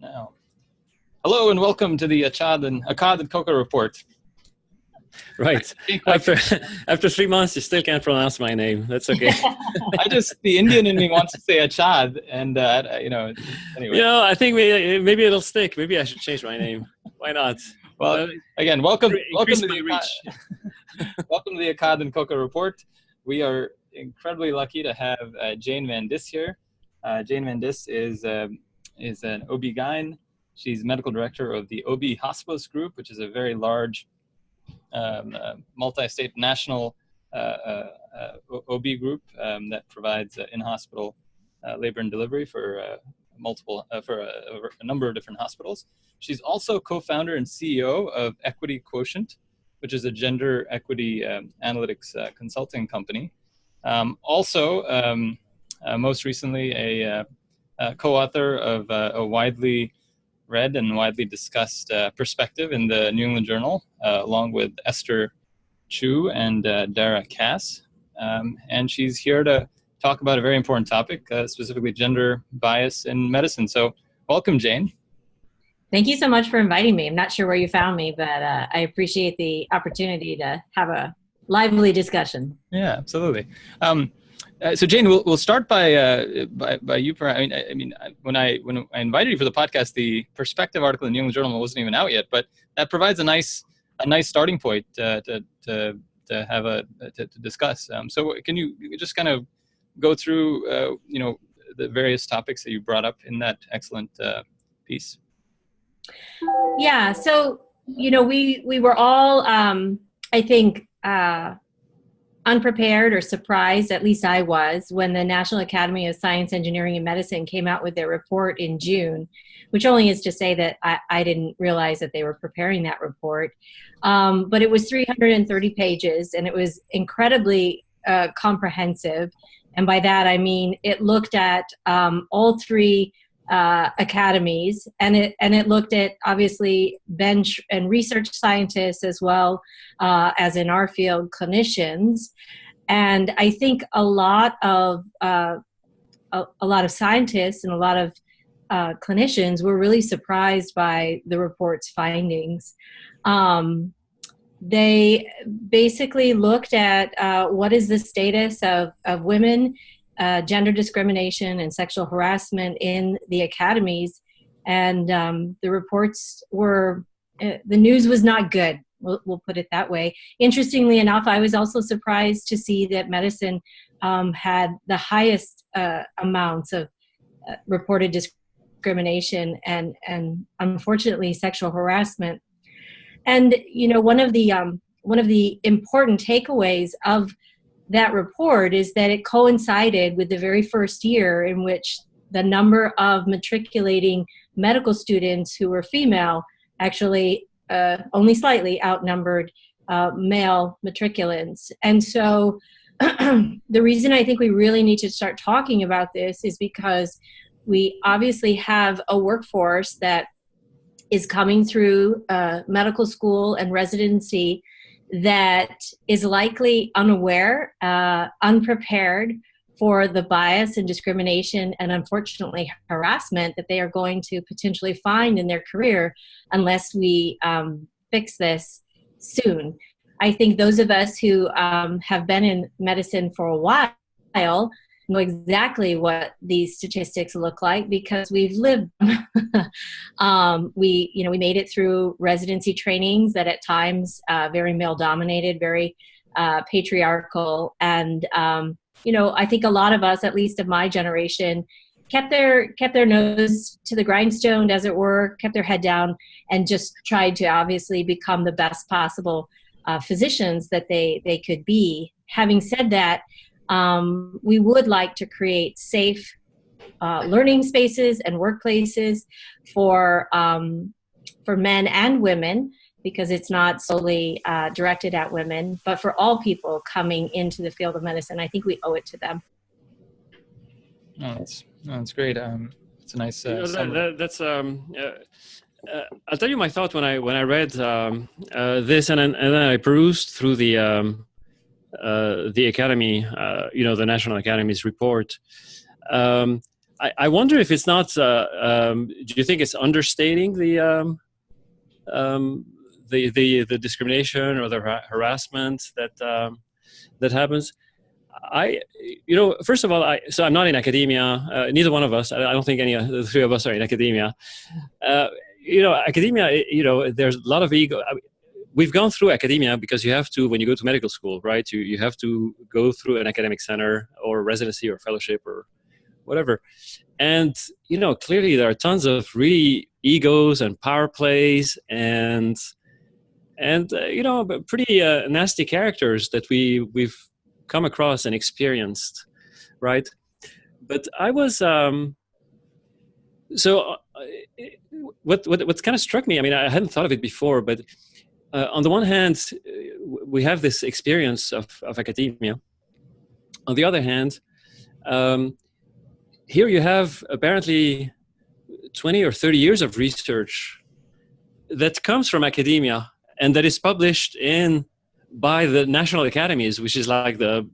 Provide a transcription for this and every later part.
Now, hello and welcome to the Akkad and Coca report. Right. After 3 months, you still can't pronounce my name. That's okay. The Indian in me wants to say Achad, and anyway. I think maybe it'll stick. Maybe I should change my name. Why not? Well, again, welcome to my reach. Welcome to the Akkad and Coca report. We are incredibly lucky to have Jane Van Dis here. Jane Van Dis is an OB-GYN. She's medical director of the OB Hospice Group, which is a very large multi-state national OB group that provides in-hospital labor and delivery for a number of different hospitals. She's also co-founder and CEO of Equity Quotient, which is a gender equity analytics consulting company. Most recently, a co-author of a widely read and widely discussed perspective in the New England Journal, along with Esther Chu and Dara Cass. And she's here to talk about a very important topic, specifically gender bias in medicine. So welcome, Jane. Thank you so much for inviting me. I'm not sure where you found me, but I appreciate the opportunity to have a lively discussion. Yeah, absolutely. So Jane, we'll start by you. I mean, when I invited you for the podcast, the perspective article in the New England Journal wasn't even out yet, but that provides a nice starting point to discuss. So can you just kind of go through the various topics that you brought up in that excellent piece? Yeah. So we were all I think unprepared or surprised, at least I was, when the National Academy of Science, Engineering, and Medicine came out with their report in June, which only is to say that I didn't realize that they were preparing that report. But it was 330 pages, and it was incredibly comprehensive. And by that, I mean, it looked at all three academies, and it looked at obviously bench and research scientists as well as in our field clinicians. And I think a lot of scientists and a lot of clinicians were really surprised by the report's findings. They basically looked at what is the status of women, gender discrimination and sexual harassment in the academies, and the reports were, the news was not good. We'll put it that way. Interestingly enough, I was also surprised to see that medicine had the highest amounts of reported discrimination and unfortunately sexual harassment. And one of the important takeaways of that report is that it coincided with the very first year in which the number of matriculating medical students who were female actually only slightly outnumbered male matriculants. And so the reason I think we really need to start talking about this is because we obviously have a workforce that is coming through medical school and residency that is likely unaware, unprepared for the bias and discrimination and unfortunately harassment that they are going to potentially find in their career unless we fix this soon. I think those of us who have been in medicine for a while know exactly what these statistics look like because we've lived. We made it through residency trainings that at times very male dominated, very patriarchal, and I think a lot of us, at least of my generation, kept their nose to the grindstone, as it were, kept their head down, and just tried to obviously become the best possible physicians that they could be. Having said that, we would like to create safe learning spaces and workplaces for men and women, because it's not solely directed at women, but for all people coming into the field of medicine. I think we owe it to them. Oh, that's great. It's a nice. That's. I'll tell you my thought when I read this, and then I perused through the Academy, the National Academy's report. I wonder if it's not. Do you think it's understating the discrimination or the harassment that happens? First of all, so I'm not in academia. Neither one of us. I don't think any of the three of us are in academia. Academia. There's a lot of ego. We've gone through academia because you have to when you go to medical school, right? You have to go through an academic center or residency or fellowship or whatever. And clearly there are tons of really egos and power plays and pretty nasty characters that we've come across and experienced, right? But I was what kind of struck me, I mean, I hadn't thought of it before, but on the one hand, we have this experience of academia. On the other hand, here you have apparently 20 or 30 years of research that comes from academia and that is published by the national academies, which is like the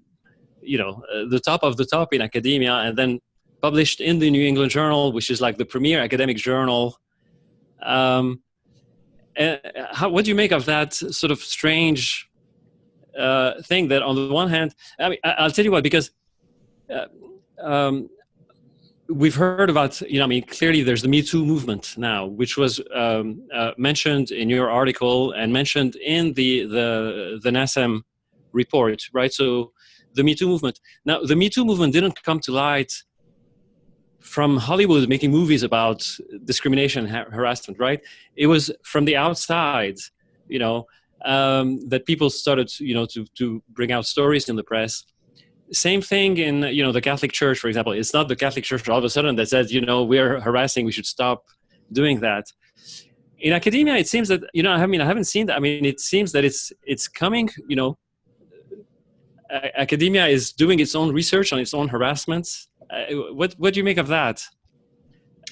top of the top in academia, and then published in the New England Journal, which is like the premier academic journal. What do you make of that sort of strange thing that on the one hand, I mean, I'll tell you what, because we've heard about, clearly there's the Me Too movement now, which was mentioned in your article and mentioned in the NASM report, right? So the Me Too movement. Now, the Me Too movement didn't come to light from Hollywood making movies about discrimination and harassment, right? It was from the outside, that people started, to bring out stories in the press. Same thing in, the Catholic Church, for example. It's not the Catholic Church all of a sudden that says, we're harassing, we should stop doing that. In academia, it seems that, I haven't seen that. I mean, it seems that it's coming, academia is doing its own research on its own harassments. What do you make of that?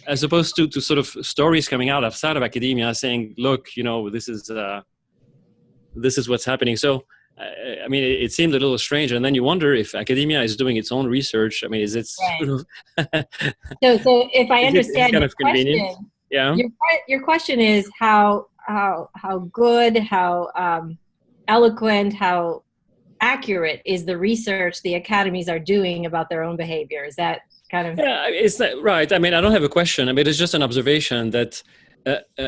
As opposed to sort of stories coming out outside of academia saying, look, this is what's happening. So, I mean, it seemed a little strange, and then you wonder if academia is doing its own research. I mean, is it sort of so if I understand kind your of convenient? question, Yeah. Your question is how good, how eloquent, how accurate is the research the academies are doing about their own behavior? Is that kind of? Yeah, it's not, right. I mean, I don't have a question. I mean, it's just an observation that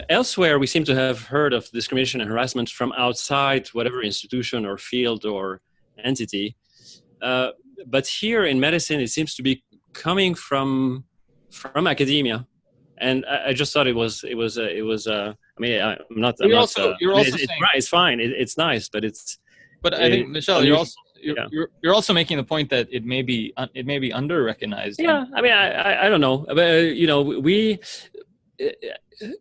elsewhere we seem to have heard of discrimination and harassment from outside whatever institution or field or entity. But here in medicine, it seems to be coming from academia. And I just thought it was. I mean, I'm not. You're I'm also not, I mean, saying it's fine. It's nice, but it's. But I think, Michel, you're also making the point that it may be under recognized. Yeah, I mean, I don't know, but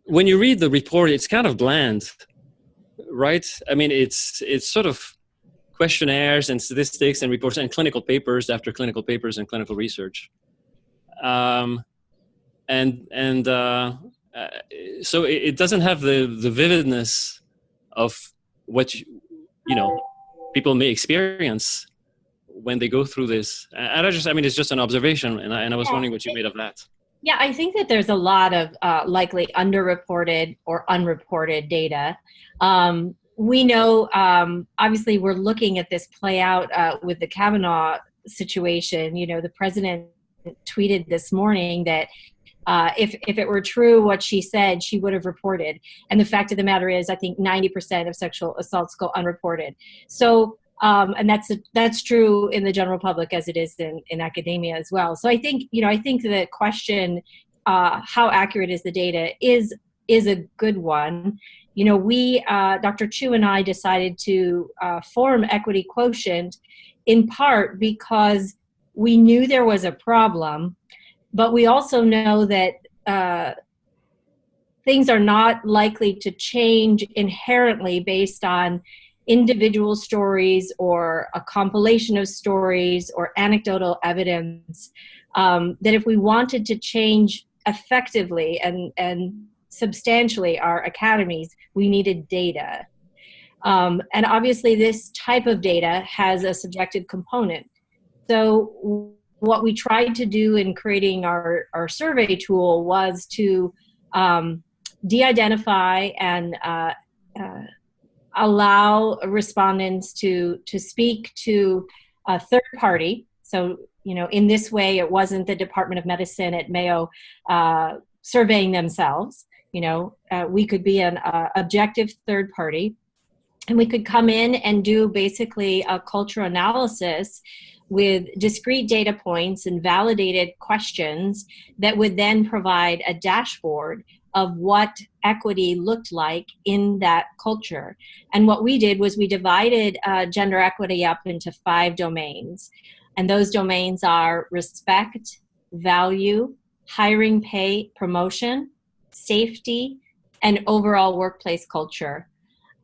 when you read the report, it's kind of bland, right? I mean, it's sort of questionnaires and statistics and reports and clinical papers after clinical papers and clinical research, so it doesn't have the vividness of what people may experience when they go through this. And it's just an observation, and I was wondering what you made of that. Yeah, I think that there's a lot of likely underreported or unreported data. We know, obviously, we're looking at this play out with the Kavanaugh situation. The president tweeted this morning that if it were true what she said, she would have reported. And the fact of the matter is, I think 90% of sexual assaults go unreported. So, and that's true in the general public as it is in academia as well. So I think the question, how accurate is the data, is a good one. We, Dr. Chu and I decided to form Equity Quotient in part because we knew there was a problem, but we also know that things are not likely to change inherently based on individual stories or a compilation of stories or anecdotal evidence, that if we wanted to change effectively and substantially our academies, we needed data. And obviously this type of data has a subjective component. So what we tried to do in creating our survey tool was to de-identify and allow respondents to speak to a third party. So, in this way, it wasn't the Department of Medicine at Mayo surveying themselves. We could be an objective third party, and we could come in and do basically a cultural analysis with discrete data points and validated questions that would then provide a dashboard of what equity looked like in that culture. And what we did was we divided gender equity up into 5 domains. And those domains are respect, value, hiring, pay, promotion, safety, and overall workplace culture.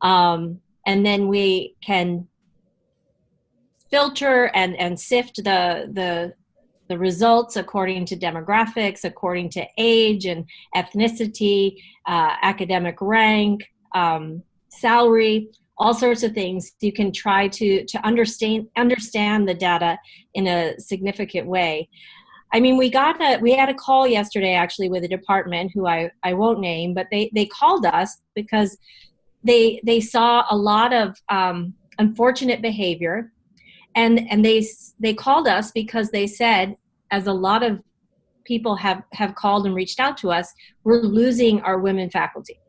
And then we can filter and sift the results according to demographics, according to age and ethnicity, academic rank, salary, all sorts of things. You can try to understand the data in a significant way. I mean, we had a call yesterday actually with a department who I won't name, but they called us because they saw a lot of unfortunate behavior. And they called us because they said, as a lot of people have called and reached out to us, we're losing our women faculty,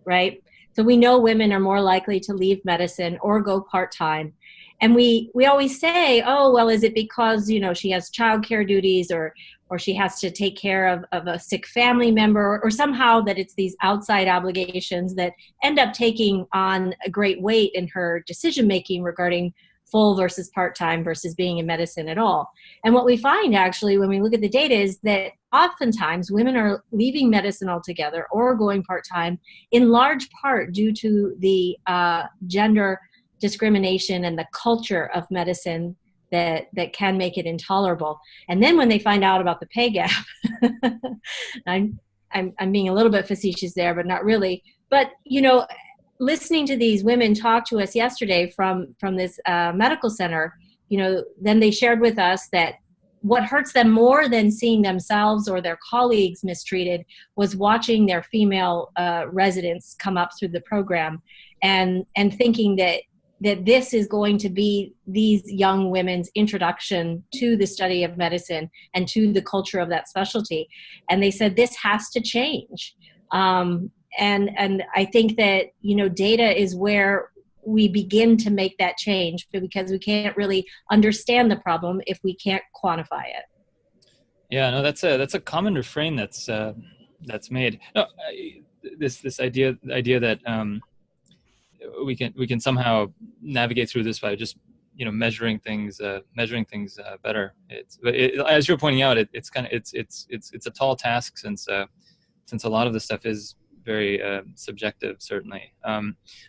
right? So we know women are more likely to leave medicine or go part-time. And we always say, oh, well, is it because, she has childcare duties or she has to take care of a sick family member, or somehow that it's these outside obligations that end up taking on a great weight in her decision-making regarding full versus part-time versus being in medicine at all. And what we find actually when we look at the data is that oftentimes women are leaving medicine altogether or going part-time in large part due to the gender discrimination and the culture of medicine that can make it intolerable. And then when they find out about the pay gap, I'm being a little bit facetious there, but not really. But, listening to these women talk to us yesterday from this medical center, then they shared with us that what hurts them more than seeing themselves or their colleagues mistreated was watching their female residents come up through the program and thinking that this is going to be these young women's introduction to the study of medicine and to the culture of that specialty. And they said this has to change. And I think that, data is where we begin to make that change, because we can't really understand the problem if we can't quantify it. Yeah, no, that's a common refrain that's made. No, this idea that we can somehow navigate through this by just measuring things better. As you're pointing out, it's a tall task since a lot of this stuff is very subjective, certainly.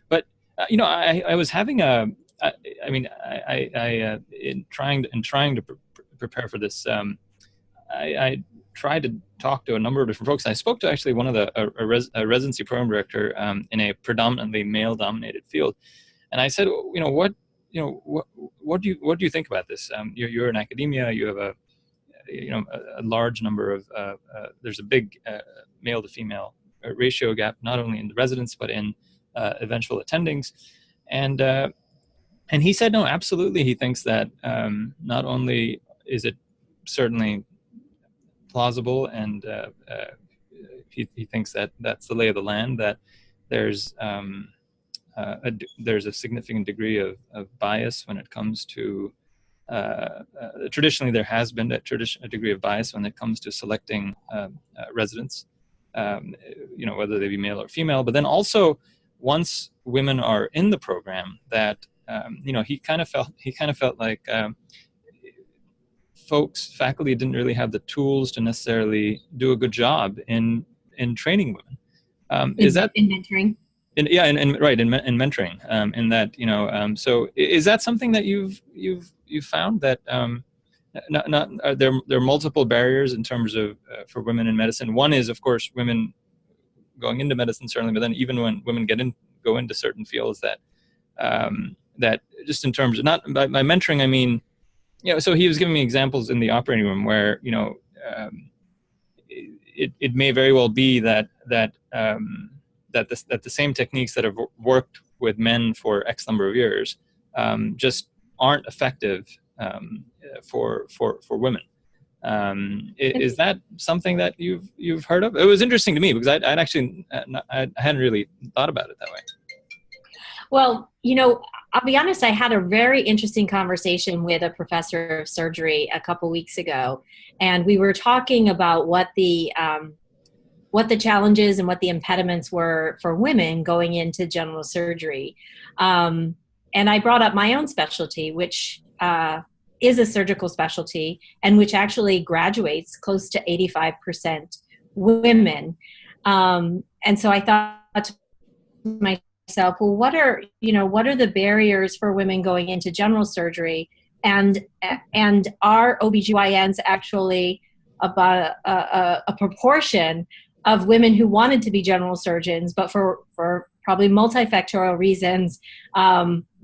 But I was having in trying to prepare for this, I tried to talk to a number of different folks. I spoke to actually one of a residency program director in a predominantly male-dominated field, and I said, what do you think about this? You're in academia. You have a large number of there's a big male to female ratio gap, not only in the residents but in eventual attendings, and he said no, absolutely. He thinks that not only is it certainly plausible, and he thinks that that's the lay of the land, that there's a significant degree of bias when it comes to traditionally there has been a degree of bias when it comes to selecting residents, whether they be male or female. But then also, once women are in the program, that he kind of felt like faculty didn't really have the tools to necessarily do a good job in training women. Is that in mentoring? In mentoring, in that, so is that something that you've found, that there are multiple barriers in terms of for women in medicine? One is, of course, women going into medicine, certainly, but then even when women go into certain fields, that just in terms of, not by mentoring, I mean, so he was giving me examples in the operating room where, it may very well be that the same techniques that have worked with men for X number of years just aren't effective for women. Is that something that you've heard of? It was interesting to me because I hadn't really thought about it that way. Well, I'll be honest, I had a very interesting conversation with a professor of surgery a couple weeks ago, and we were talking about what the challenges and what the impediments were for women going into general surgery. And I brought up my own specialty, which is a surgical specialty and which actually graduates close to 85% women. And so I thought to myself, well, what are the barriers for women going into general surgery? And are OBGYNs actually about a proportion of women who wanted to be general surgeons, but for probably multifactorial reasons,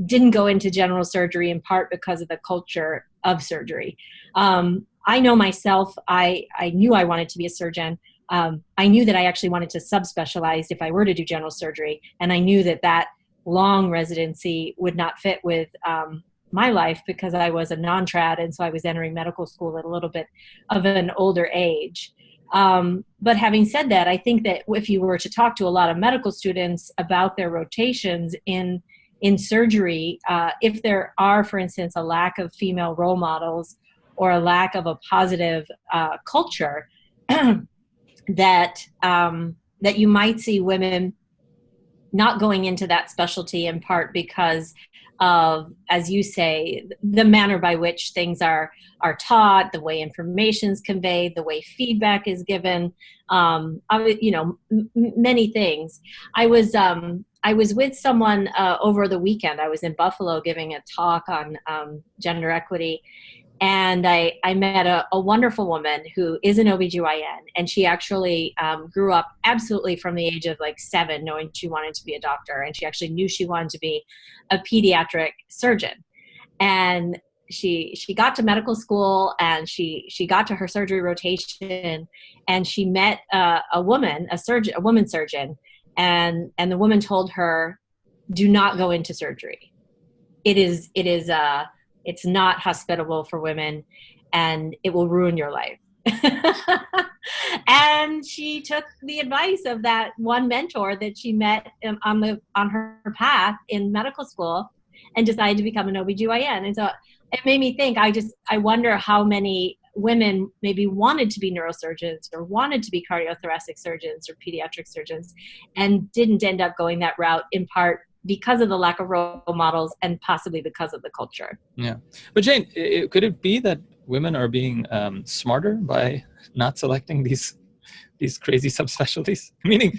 didn't go into general surgery, in part because of the culture of surgery. I know myself, I knew I wanted to be a surgeon. I knew that I actually wanted to subspecialize if I were to do general surgery. And I knew that long residency would not fit with my life because I was a non-trad. And so I was entering medical school at a little bit of an older age. But having said that, I think that if you were to talk to a lot of medical students about their rotations in surgery, if there are, for instance, a lack of female role models or a lack of a positive culture, that you might see women not going into that specialty, in part because of, as you say, the manner by which things are taught, the way information is conveyed, the way feedback is given, many things. I was with someone over the weekend. I was in Buffalo giving a talk on gender equity. And I met a wonderful woman who is an OBGYN, and she actually grew up absolutely from the age of 7 knowing she wanted to be a doctor, and she actually knew she wanted to be a pediatric surgeon. And she got to medical school, and she got to her surgery rotation, and she met a woman surgeon, and the woman told her, "Do not go into surgery. It's not hospitable for women, and it will ruin your life." And she took the advice of that one mentor that she met on her path in medical school and decided to become an OBGYN. And so it made me think, I wonder how many women maybe wanted to be neurosurgeons or wanted to be cardiothoracic surgeons or pediatric surgeons and didn't end up going that route, in part because of the lack of role models and possibly because of the culture. Yeah. But Jane, could it be that women are being smarter by not selecting these crazy subspecialties? Meaning,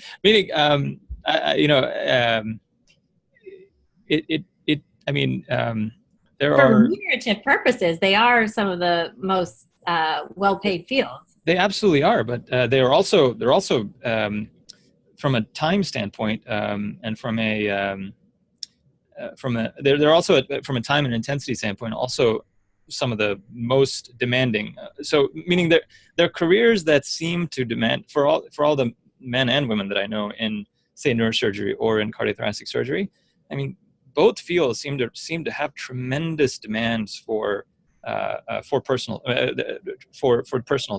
there For are remunerative purposes, they are some of the most well-paid fields. They absolutely are, but they're also from a time standpoint, and from a from a time and intensity standpoint, also some of the most demanding. So, meaning they're careers that seem to demand for all the men and women that I know in, say, neurosurgery or in cardiothoracic surgery. I mean, both fields seem to have tremendous demands for personal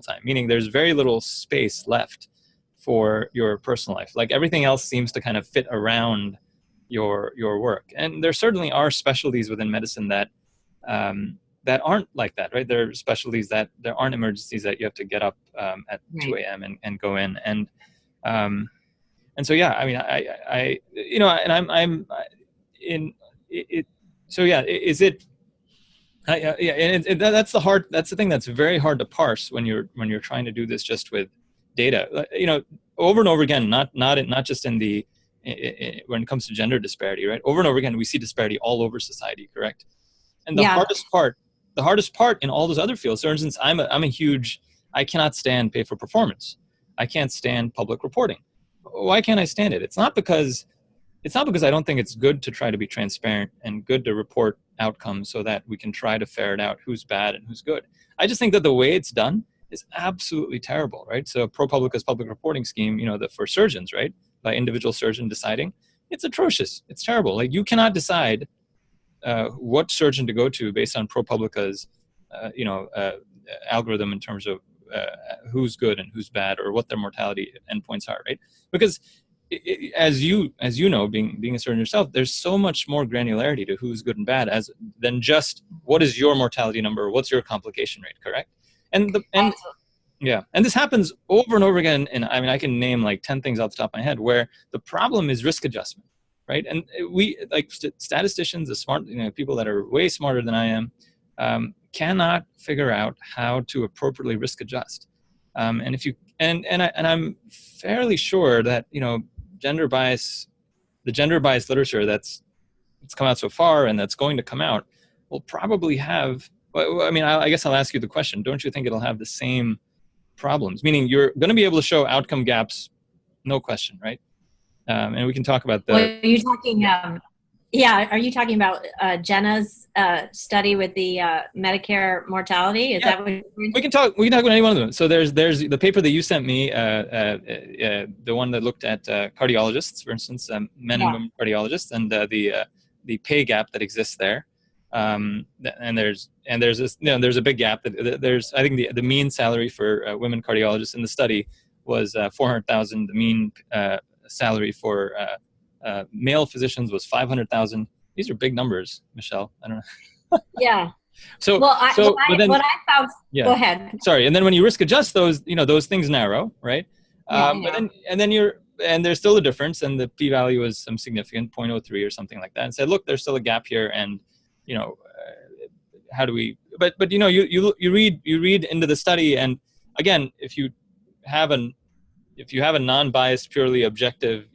time. Meaning, there's very little space left for your personal life. Like everything else seems to kind of fit around your work. And there certainly are specialties within medicine that aren't like that, right? There are specialties that there aren't emergencies that you have to get up at 2 a.m. and go in. And so, yeah, I mean, I'm in it. So yeah, is it? And that's the thing that's very hard to parse when you're trying to do this just with data. Over and over again, not just in the when it comes to gender disparity, right? Over and over again, we see disparity all over society, correct? And the hardest part in all those other fields, for instance, I cannot stand pay for performance. I can't stand public reporting. Why can't I stand it? It's not because I don't think it's good to try to be transparent and good to report outcomes so that we can try to ferret out who's bad and who's good. I just think that the way it's done is absolutely terrible, right? So ProPublica's public reporting scheme, for surgeons, right, by individual surgeon deciding, it's atrocious. It's terrible. Like, you cannot decide what surgeon to go to based on ProPublica's, algorithm in terms of who's good and who's bad, or what their mortality endpoints are, right? Because as you know, being a surgeon yourself, there's so much more granularity to who's good and bad than just what is your mortality number, what's your complication rate, correct? And this happens over and over again. And I mean, I can name like 10 things off the top of my head where the problem is risk adjustment, right? And we, like statisticians, the smart, people that are way smarter than I am, cannot figure out how to appropriately risk adjust. And if you I'm fairly sure that gender bias, the gender bias literature that's come out so far and that's going to come out will probably have. Well, I mean, I guess I'll ask you the question. Don't you think it'll have the same problems? Meaning, you're going to be able to show outcome gaps, no question, right? And we can talk about the. Well, are you talking? Are you talking about Jenna's study with the Medicare mortality? Is that what we can talk about any one of them. So there's the paper that you sent me, the one that looked at cardiologists, for instance, men and women cardiologists, and the pay gap that exists there. And there's this, there's a big gap. I think the mean salary for women cardiologists in the study was $400,000. The mean salary for male physicians was $500,000. These are big numbers, Michelle. I don't know. Yeah. So, what I found. Yeah. Go ahead. Sorry, and then when you risk adjust those, those things narrow, right? But then there's still a difference, and the p-value was some significant 0.03 or something like that. And said, look, there's still a gap here, and how do we? But you read into the study, and again, if you have a non-biased, purely objective,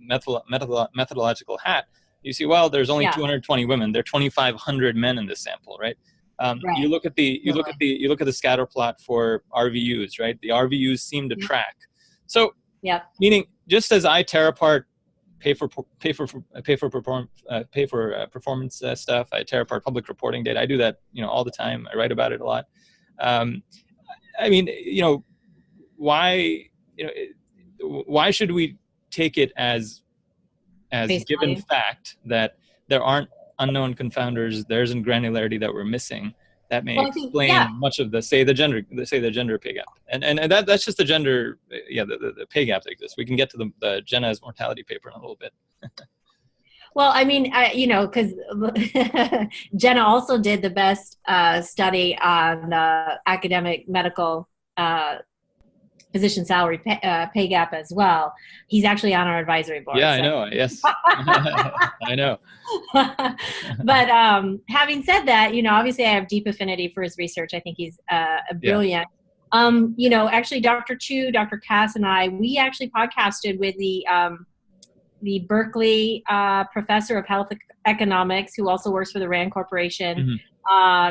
methodological hat, you see, well, there's only 220 women. There are 2,500 men in this sample, right? Right. You look at the scatter plot for RVUs, right? The RVUs seem to track. So, meaning, just as I tear apart pay for performance stuff, I tear apart public reporting data. I do that, all the time. I write about it a lot. I mean, why should we take it as given fact that there aren't unknown confounders, there's in granularity that we're missing that may explain much of the gender pay gap, and that's just the gender, the pay gap that exists. We can get to the Jenna's mortality paper in a little bit. Well, I mean, because Jenna also did the best study on academic medical physician salary pay gap as well. He's actually on our advisory board. Yeah, so. I know. Yes, I know. But having said that, obviously I have deep affinity for his research. I think he's brilliant. Yeah. Actually, Dr. Chu, Dr. Cass, and I, we actually podcasted with the Berkeley professor of health economics, who also works for the RAND Corporation,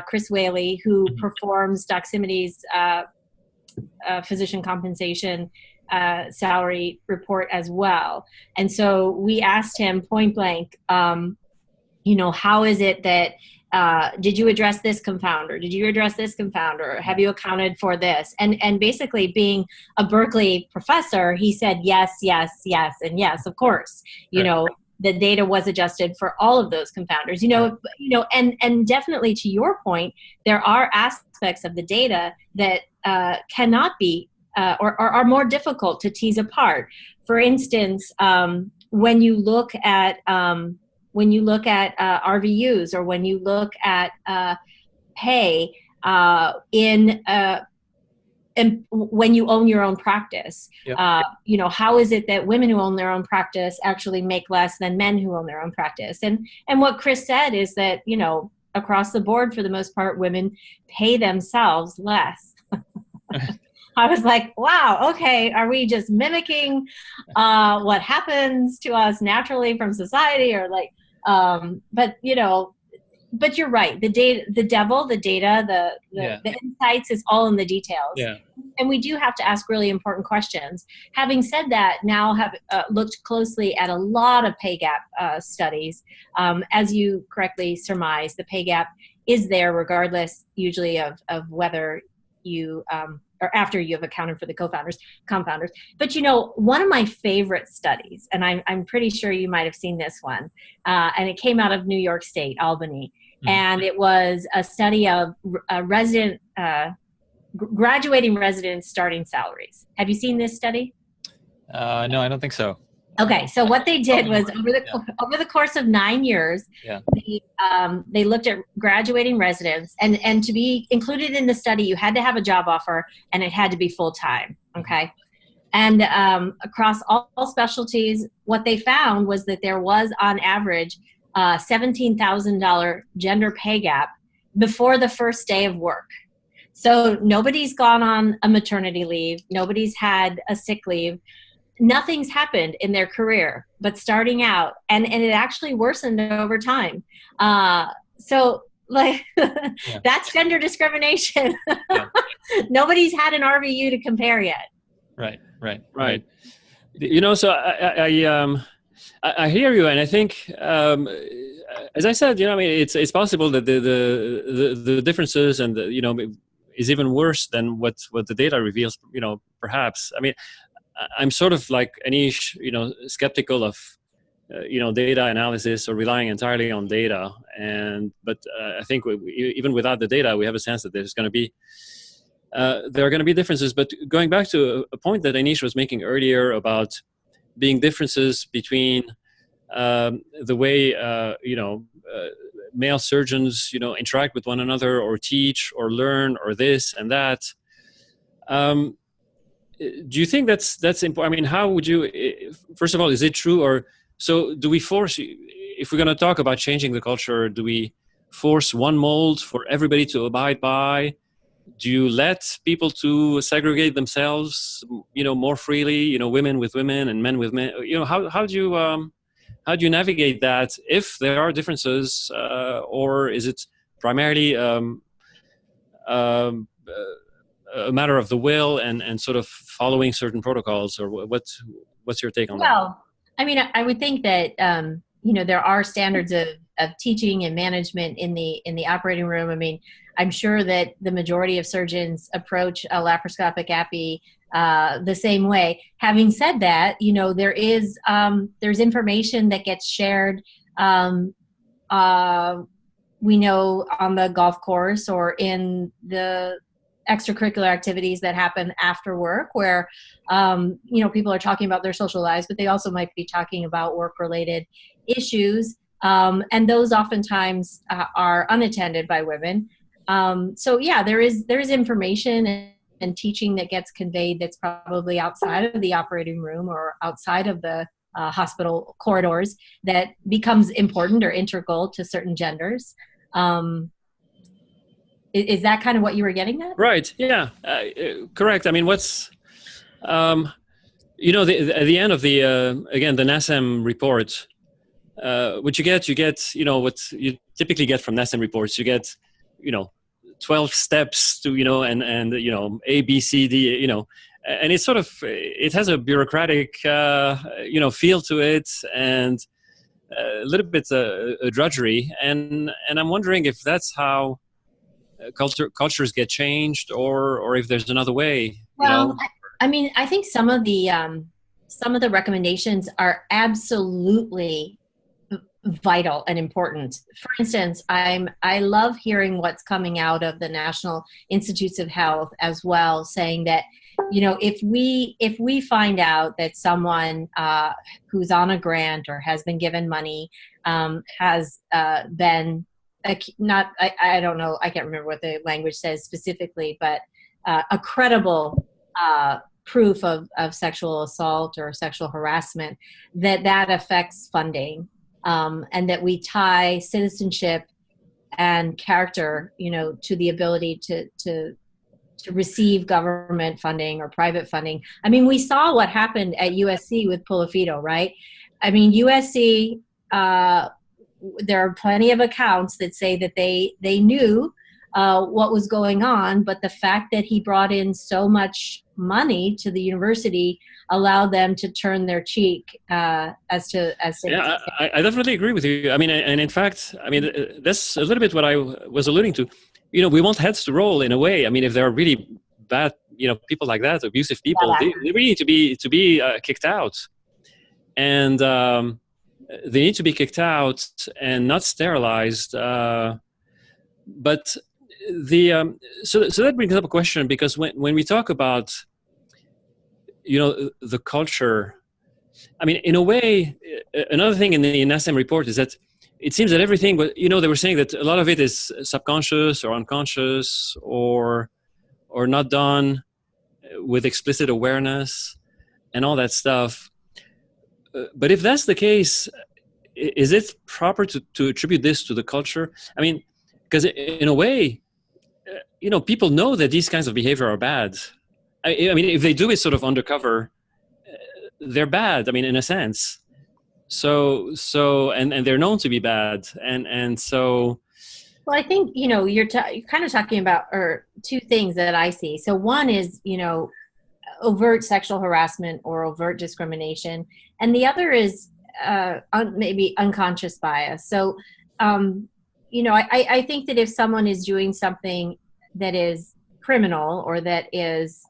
Chris Whaley, who performs Doximity's physician compensation salary report as well. And so we asked him point blank, how is it that, did you address this confounder? Did you address this confounder? Have you accounted for this? And basically, being a Berkeley professor, he said, yes, yes, yes, and yes, of course. The data was adjusted for all of those confounders, and definitely, to your point, there are aspects of the data that cannot be or are more difficult to tease apart. For instance, when you look at RVUs, or when you look at pay and when you own your own practice, how is it that women who own their own practice actually make less than men who own their own practice? And what Chris said is that, across the board, for the most part, women pay themselves less. I was like, wow, okay, are we just mimicking what happens to us naturally from society, or like, but but you're right. The data, the insights is all in the details. Yeah. And we do have to ask really important questions. Having said that, now have looked closely at a lot of pay gap studies. As you correctly surmise, the pay gap is there regardless usually of whether you, or after you have accounted for the confounders. But one of my favorite studies, and I'm pretty sure you might have seen this one, and it came out of New York State, Albany, and it was a study of graduating residents' starting salaries. Have you seen this study? No, I don't think so. Okay, so what they did was over the course of 9 years, they looked at graduating residents, and to be included in the study, you had to have a job offer, and it had to be full-time, okay? And across all specialties, what they found was that there was, on average, $17,000 gender pay gap before the first day of work. So nobody's gone on a maternity leave, nobody's had a sick leave, nothing's happened in their career, but starting out, and it actually worsened over time. So like that's gender discrimination. Nobody's had an RVU to compare yet. Right. So I hear you, and I think, as I said, it's possible that the differences and is even worse than what the data reveals. Perhaps. I mean, I'm sort of like Anish, skeptical of, data analysis or relying entirely on data. But I think even without the data, we have a sense that there's going to be there are going to be differences. But going back to a point that Anish was making earlier about being differences between the way male surgeons interact with one another or teach or learn or this and that. Do you think that's important? I mean, how would you? First of all, is it true, or so? Do we force? If we're going to talk about changing the culture, do we force one mold for everybody to abide by? Do you let people to segregate themselves, more freely? Women with women and men with men. How do you navigate that if there are differences, or is it primarily a matter of the will and sort of following certain protocols, or what's your take on that? Well, I mean, I would think that there are standards of teaching and management in the operating room. I mean, I'm sure that the majority of surgeons approach a laparoscopic appy the same way. Having said that, there's information that gets shared. We know on the golf course or in the extracurricular activities that happen after work where, people are talking about their social lives, but they also might be talking about work-related issues. And those oftentimes are unattended by women. So yeah, there is information and teaching that gets conveyed that's probably outside of the operating room or outside of the hospital corridors that becomes important or integral to certain genders. Is that kind of what you were getting at? Right. Yeah. Correct. I mean, what's, at the end of the NASM report, what you get, what you typically get from NASM reports, you get, 12 steps to, and A, B, C, D, and it's sort of, it has a bureaucratic, feel to it and a little bit a drudgery. And I'm wondering if that's how cultures get changed, or if there's another way. Well, I mean, I think some of the recommendations are absolutely vital and important. For instance, I love hearing what's coming out of the National Institutes of Health as well, saying that if we find out that someone who's on a grant or has been given money has been I don't know, I can't remember what the language says specifically, but a credible proof of sexual assault or sexual harassment, that affects funding, and that we tie citizenship and character, to the ability to receive government funding or private funding. I mean, we saw what happened at USC with Pulifido, right? I mean, USC there are plenty of accounts that say that they knew what was going on, but the fact that he brought in so much money to the university allowed them to turn their cheek as to. Yeah, I definitely agree with you. I mean, and in fact, I mean, that's a little bit what I was alluding to. You know, we want heads to roll in a way. I mean, if there are really bad, you know, people like that, abusive people, they really need to be kicked out, and they need to be kicked out and not sterilized. But so that brings up a question, because when we talk about, you know, the culture, I mean, in a way, another thing in the NASM report is that it seems that everything, you know, they were saying that a lot of it is subconscious or unconscious or not done with explicit awareness and all that stuff. But if that's the case, is it proper to attribute this to the culture? I mean, because in a way, you know, people know that these kinds of behavior are bad. I mean, if they do it sort of undercover, they're bad. I mean, in a sense. So and they're known to be bad, and so. Well, I think, you know, you're kind of talking about two things that I see. So one is, you know, overt sexual harassment or overt discrimination, and the other is maybe unconscious bias. So, you know, I think that if someone is doing something that is criminal or that is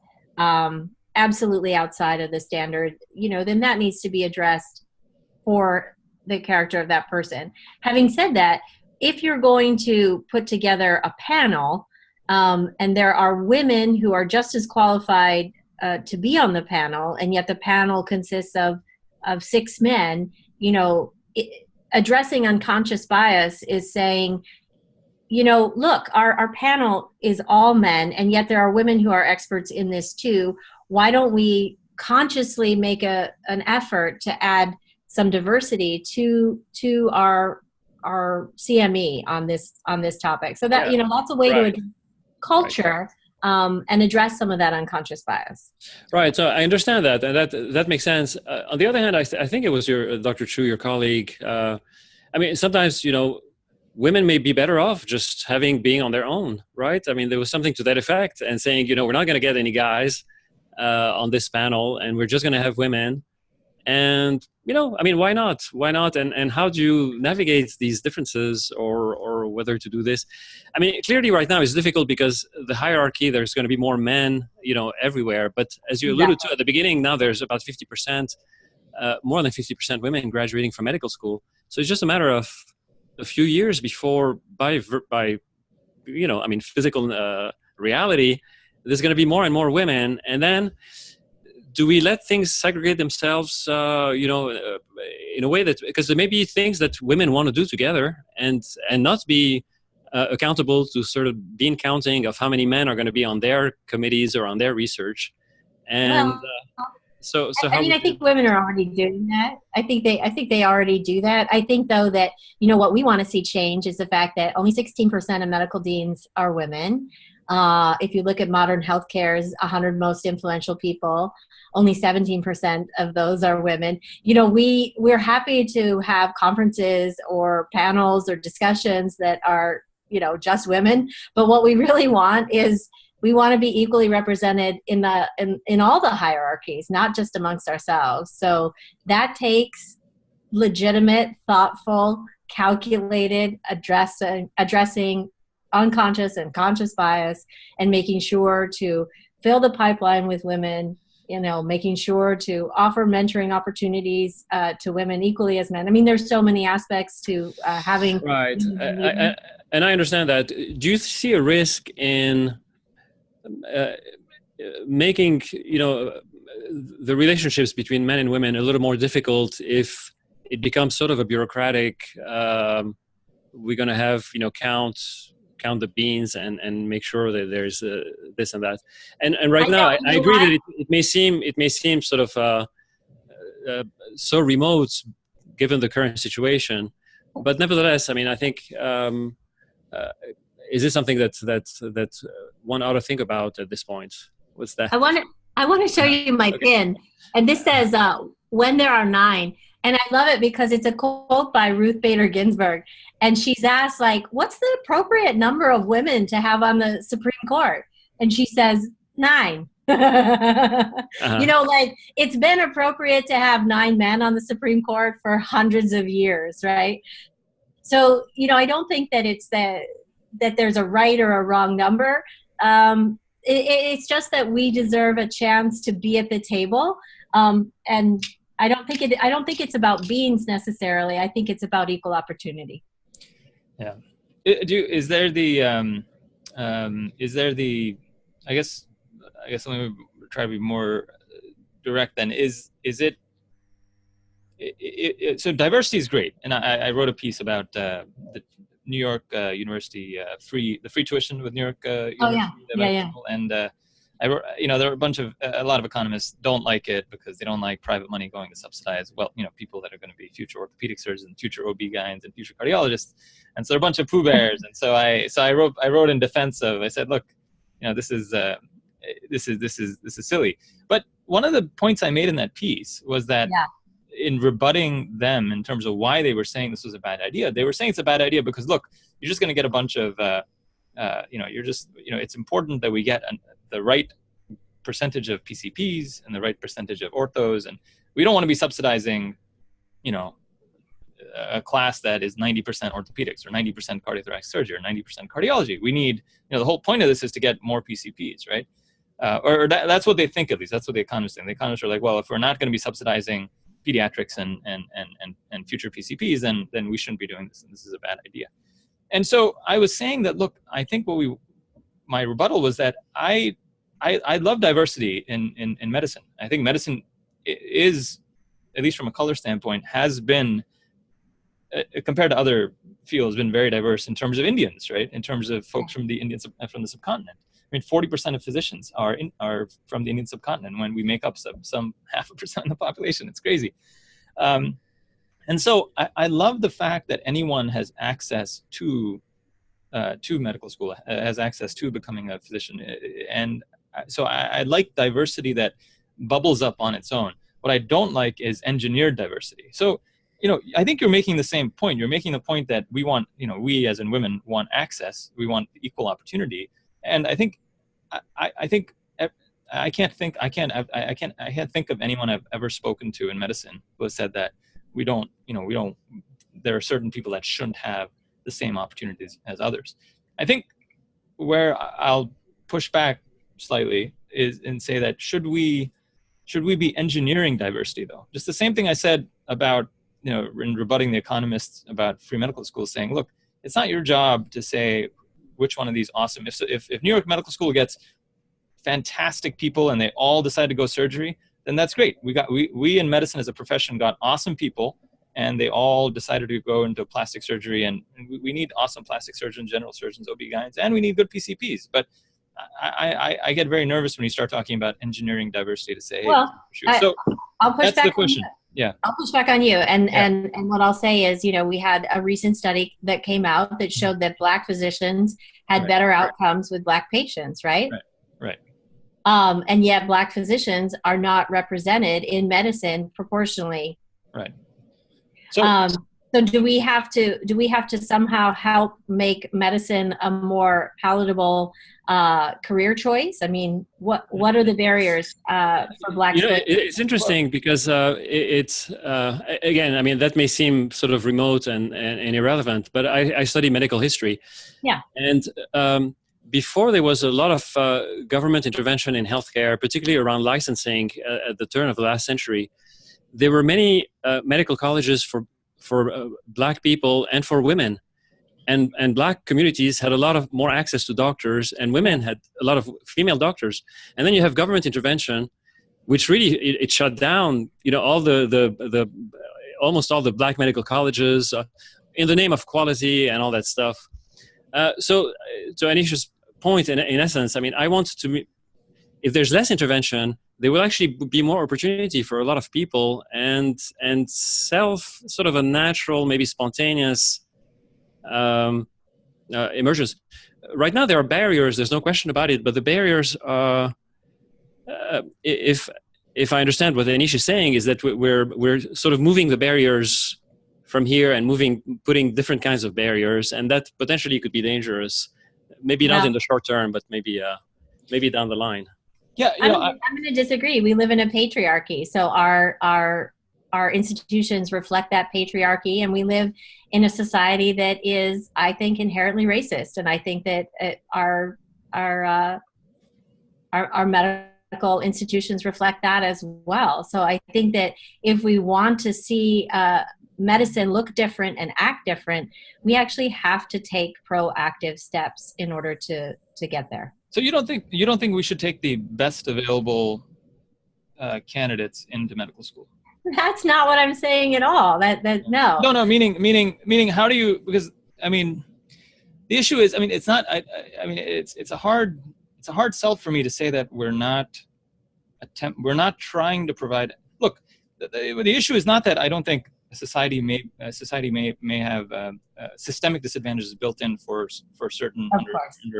absolutely outside of the standard, you know, then that needs to be addressed for the character of that person. Having said that, if you're going to put together a panel and there are women who are just as qualified to be on the panel, and yet the panel consists of 6 men, you know, addressing unconscious bias is saying, you know, look, our panel is all men, and yet there are women who are experts in this too. Why don't we consciously make an effort to add some diversity to our CME on this topic? So that, you know, that's a way to address culture and address some of that unconscious bias. Right. So I understand that, and that makes sense. On the other hand, I think it was Dr. Chu, your colleague. I mean, sometimes, you know, women may be better off just being on their own, right? I mean, there was something to that effect, and saying, you know, we're not going to get any guys on this panel, and we're just going to have women. And, you know, I mean, why not? Why not? And how do you navigate these differences, or whether to do this? I mean, clearly right now it's difficult because the hierarchy, there's going to be more men, you know, everywhere. But as you alluded to at the beginning, now there's about 50%, more than 50% women graduating from medical school. So it's just a matter of a few years before, by you know, I mean, physical reality, there's going to be more and more women. And then, do we let things segregate themselves, you know, in a way that, because there may be things that women want to do together and not be accountable to sort of being counting of how many men are going to be on their committees or on their research. And so I mean, I think women are already doing that. I think they already do that. I think, though, that, you know, what we want to see change is the fact that only 16% of medical deans are women. If you look at Modern Healthcare's 100 most influential people, only 17% of those are women. You know, we're happy to have conferences or panels or discussions that are, you know, just women. But what we really want is, we want to be equally represented in all the hierarchies, not just amongst ourselves. So that takes legitimate, thoughtful, calculated addressing unconscious and conscious bias, and making sure to fill the pipeline with women, you know, making sure to offer mentoring opportunities to women equally as men. I mean, there's so many aspects to having. Right. And I understand that. Do you see a risk in making, you know, the relationships between men and women a little more difficult if it becomes sort of a bureaucratic, we're going to have, you know, count the beans and make sure that there's this and that. And right now, I agree that it may seem sort of so remote given the current situation, but nevertheless, I mean, I think, is this something that one ought to think about at this point? What's that? I want to show you my pin, and this says when there are 9. And I love it because it's a quote by Ruth Bader Ginsburg. And she's asked, like, what's the appropriate number of women to have on the Supreme Court? And she says, 9. You know, like, it's been appropriate to have 9 men on the Supreme Court for hundreds of years, right? So, you know, I don't think that it's that there's a right or a wrong number. It's just that we deserve a chance to be at the table. And I don't think it's about beings necessarily. I think it's about equal opportunity. Yeah. Is there the I guess let me try to be more direct then. Is it so diversity is great, and I wrote a piece about the New York University the free tuition with New York University. And I wrote, you know, there are a lot of economists don't like it because they don't like private money going to subsidize, well, you know, people that are going to be future orthopedic surgeons, future OB-GYNs, and future cardiologists. And so they're a bunch of Pooh Bears. And so I wrote in defense of, I said, look, you know, this is silly. But one of the points I made in that piece was that in rebutting them in terms of why they were saying this was a bad idea, they were saying it's a bad idea because, look, you're just going to get a bunch of, it's important that we get the right percentage of PCPs and the right percentage of orthos. And we don't want to be subsidizing, you know, a class that is 90% orthopedics or 90% cardiothoracic surgery or 90% cardiology. We need, you know, the whole point of this is to get more PCPs, right? That's what they think, at least. That's what the economists think. The economists are like, well, if we're not going to be subsidizing pediatrics and future PCPs, then we shouldn't be doing this, and this is a bad idea. And so I was saying that, look, I think my rebuttal was that I love diversity in medicine. I think medicine is, at least from a color standpoint, has been, compared to other fields, been very diverse in terms of Indians, right? In terms of folks from the subcontinent. I mean, 40% of physicians are from the Indian subcontinent when we make up some 0.5% of the population. It's crazy. And so I love the fact that anyone has access to medical school, has access to becoming a physician. And so I like diversity that bubbles up on its own. What I don't like is engineered diversity. So, you know, I think you're making the same point. You're making the point that we want, you know, we as in women want access. We want equal opportunity. And I think, I can't think of anyone I've ever spoken to in medicine who has said that there are certain people that shouldn't have the same opportunities as others. I think where I'll push back slightly is and say that should we be engineering diversity, though? Just the same thing I said about, you know, in rebutting the economists about free medical schools, saying, look, it's not your job to say which one of these awesome, if New York Medical School gets fantastic people and they all decide to go surgery, then that's great. We in medicine as a profession got awesome people, and they all decided to go into plastic surgery, and we need awesome plastic surgeons, general surgeons, OB-GYNs, and we need good PCPs. But I get very nervous when you start talking about engineering diversity to say, well, hey, so I'll push that's back the question. Yeah, I'll push back on you. And what I'll say is, you know, we had a recent study that came out that showed that Black physicians had better outcomes with Black patients, right? Right. And yet Black physicians are not represented in medicine proportionally. Right. So do we have to somehow help make medicine a more palatable career choice? I mean, what are the barriers for Black? You know, it's interesting because it's again, I mean, that may seem sort of remote and irrelevant, but I study medical history. Yeah. And before there was a lot of government intervention in healthcare, particularly around licensing at the turn of the last century. There were many medical colleges for Black people and for women, and Black communities had a lot of more access to doctors, and women had a lot of female doctors. And then you have government intervention, which really it shut down, you know, all the almost all the Black medical colleges in the name of quality and all that stuff. So to Anisha's point, in essence, I mean, I want to. If there's less intervention, there will actually be more opportunity for a lot of people and sort of a natural, maybe spontaneous emergence. Right now, there are barriers. There's no question about it. But the barriers are, if if I understand what Anish is saying, is that we're sort of moving the barriers from here and putting different kinds of barriers, and that potentially could be dangerous. Maybe not in the short term, but maybe down the line. Yeah, I'm going to disagree. We live in a patriarchy, so our institutions reflect that patriarchy, and we live in a society that is, I think, inherently racist. And I think that our medical institutions reflect that as well. So I think that if we want to see medicine look different and act different, we actually have to take proactive steps in order to get there. So you don't think we should take the best available candidates into medical school? That's not what I'm saying at all. No. No. Meaning, how do you? Because I mean, the issue is, I mean, it's not. I mean, it's a hard sell for me to say that we're not trying to provide. Look, the issue is not that I don't think society may have systemic disadvantages built in for certain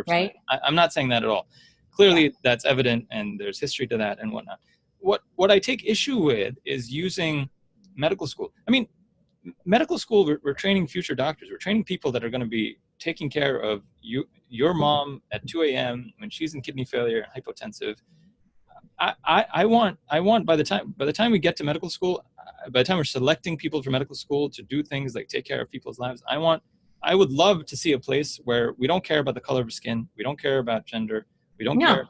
right? I'm not saying that at all. Clearly, that's evident, and there's history to that and whatnot. What I take issue with is using medical school. I mean, medical school, we're training future doctors. We're training people that are going to be taking care of your mom at 2 a.m. when she's in kidney failure and hypotensive. I want by the time we get to medical school, by the time we're selecting people for medical school to do things like take care of people's lives, I would love to see a place where we don't care about the color of skin, we don't care about gender, we don't care about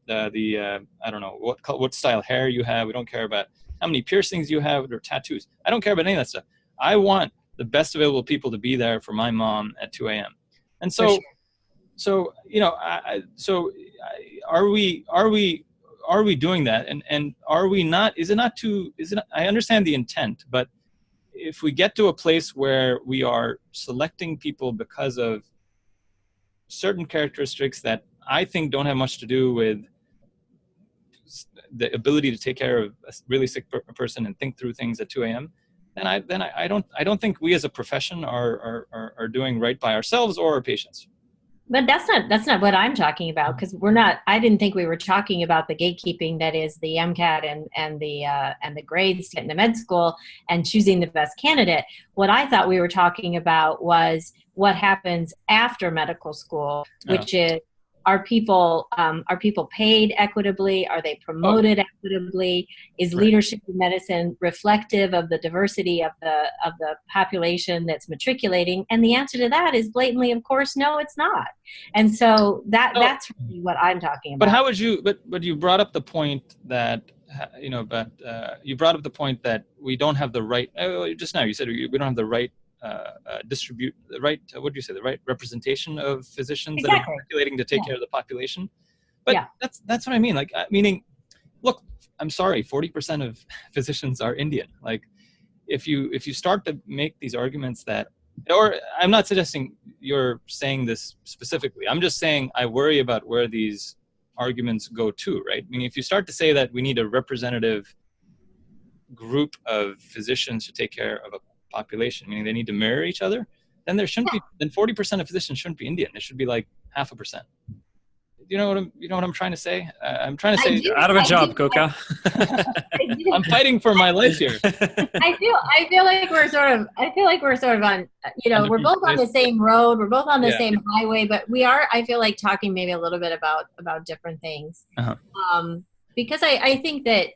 I don't know what style hair you have, we don't care about how many piercings you have or tattoos. I don't care about any of that stuff. I want the best available people to be there for my mom at 2 a.m. And so, so you know, are we doing that? And are we not? I understand the intent, but if we get to a place where we are selecting people because of certain characteristics that I think don't have much to do with the ability to take care of a really sick person and think through things at 2 a.m., then I don't think we as a profession are doing right by ourselves or our patients. But that's not what I'm talking about, because I didn't think we were talking about the gatekeeping that is the MCAT and the grades to get into med school and choosing the best candidate. What I thought we were talking about was what happens after medical school, which is, are people paid equitably? Are they promoted equitably? Is leadership in medicine reflective of the diversity of the population that's matriculating? And the answer to that is blatantly, of course, no, it's not. And so that's really what I'm talking about. But how would you? But you brought up the point that you brought up the point that we don't have the right. Just now you said we don't have the right. What do you say? The right representation of physicians that are calculating to take care of the population. But that's what I mean. Like, meaning, look, I'm sorry, 40% of physicians are Indian. Like, if you start to make these arguments that, or I'm not suggesting you're saying this specifically. I'm just saying I worry about where these arguments go to, right? I mean, if you start to say that we need a representative group of physicians to take care of a population, meaning they need to mirror each other, then there shouldn't be. Then 40% of physicians shouldn't be Indian. It should be like 0.5%. You know what I'm trying to say? I'm trying to say you're out of a job, Coca. I'm fighting for my life here. I feel like we're sort of on. We're both on the same road. We're both on the same highway, but we are. I feel like talking maybe a little bit about different things. Because I think that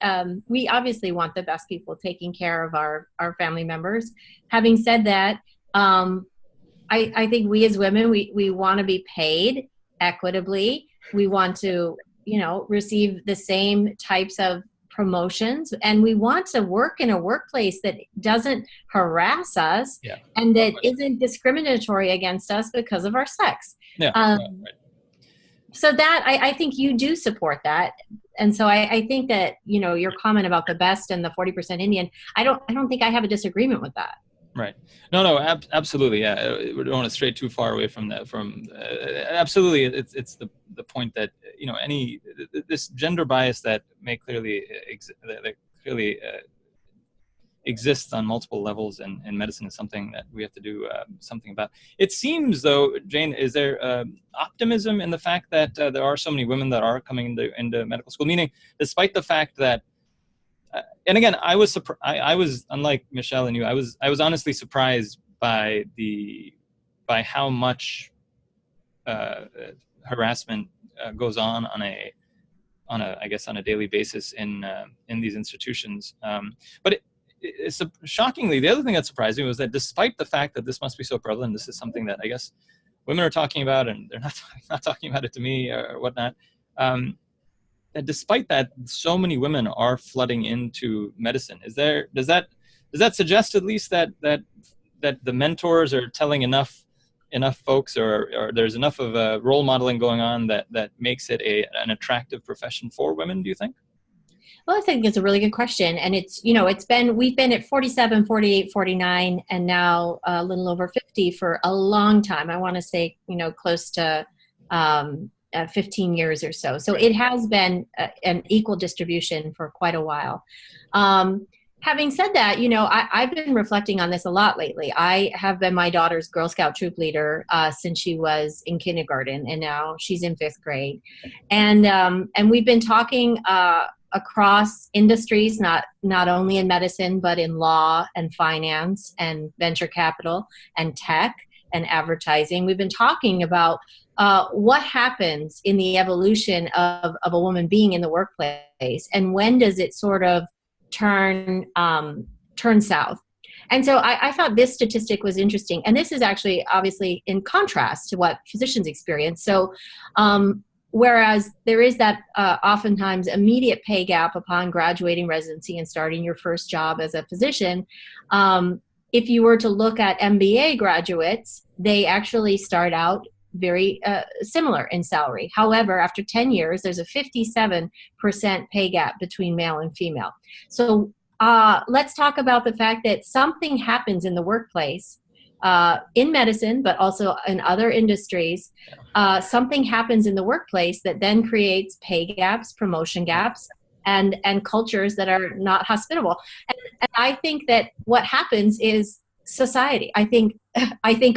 we obviously want the best people taking care of our family members. Having said that, I think we as women, we want to be paid equitably. We want to, receive the same types of promotions, and we want to work in a workplace that doesn't harass us and that isn't discriminatory against us because of our sex. Right. So that I think you do support that. And so I think that, your comment about the best and the 40% Indian, I don't think I have a disagreement with that. Right. No, absolutely. Yeah. We don't want to stray too far away from that. Absolutely. It's the point that, this gender bias that may clearly exists on multiple levels in medicine is something that we have to do something about. It seems, though, Jane, is there optimism in the fact that there are so many women that are coming into medical school? Meaning, despite the fact that and again, I was unlike Michelle and you. I was honestly surprised by how much harassment goes on a I guess on a daily basis in these institutions. But it's shockingly, the other thing that surprised me was that despite the fact that this must be so prevalent, this is something that I guess women are talking about, and they're not talking about it to me or whatnot. And despite that, so many women are flooding into medicine. Does that suggest at least that the mentors are telling enough folks, or there's enough of role modeling going on that makes it an attractive profession for women, do you think? Well, I think it's a really good question. And we've been at 47, 48, 49, and now a little over 50 for a long time. I want to say, close to 15 years or so. So it has been an equal distribution for quite a while. Having said that, I've been reflecting on this a lot lately. I have been my daughter's Girl Scout troop leader since she was in kindergarten, and now she's in 5th grade. And we've been talking across industries, not only in medicine, but in law and finance and venture capital and tech and advertising. We've been talking about what happens in the evolution of a woman being in the workplace, and when does it sort of turn south. And so I thought this statistic was interesting. And this is actually obviously in contrast to what physicians experience. So whereas there is that oftentimes immediate pay gap upon graduating residency and starting your first job as a physician, if you were to look at MBA graduates, they actually start out very similar in salary. However, after 10 years, there's a 57% pay gap between male and female. So let's talk about the fact that something happens in the workplace, in medicine, but also in other industries. Something happens in the workplace that then creates pay gaps, promotion gaps, and cultures that are not hospitable. And I think that what happens is society. I think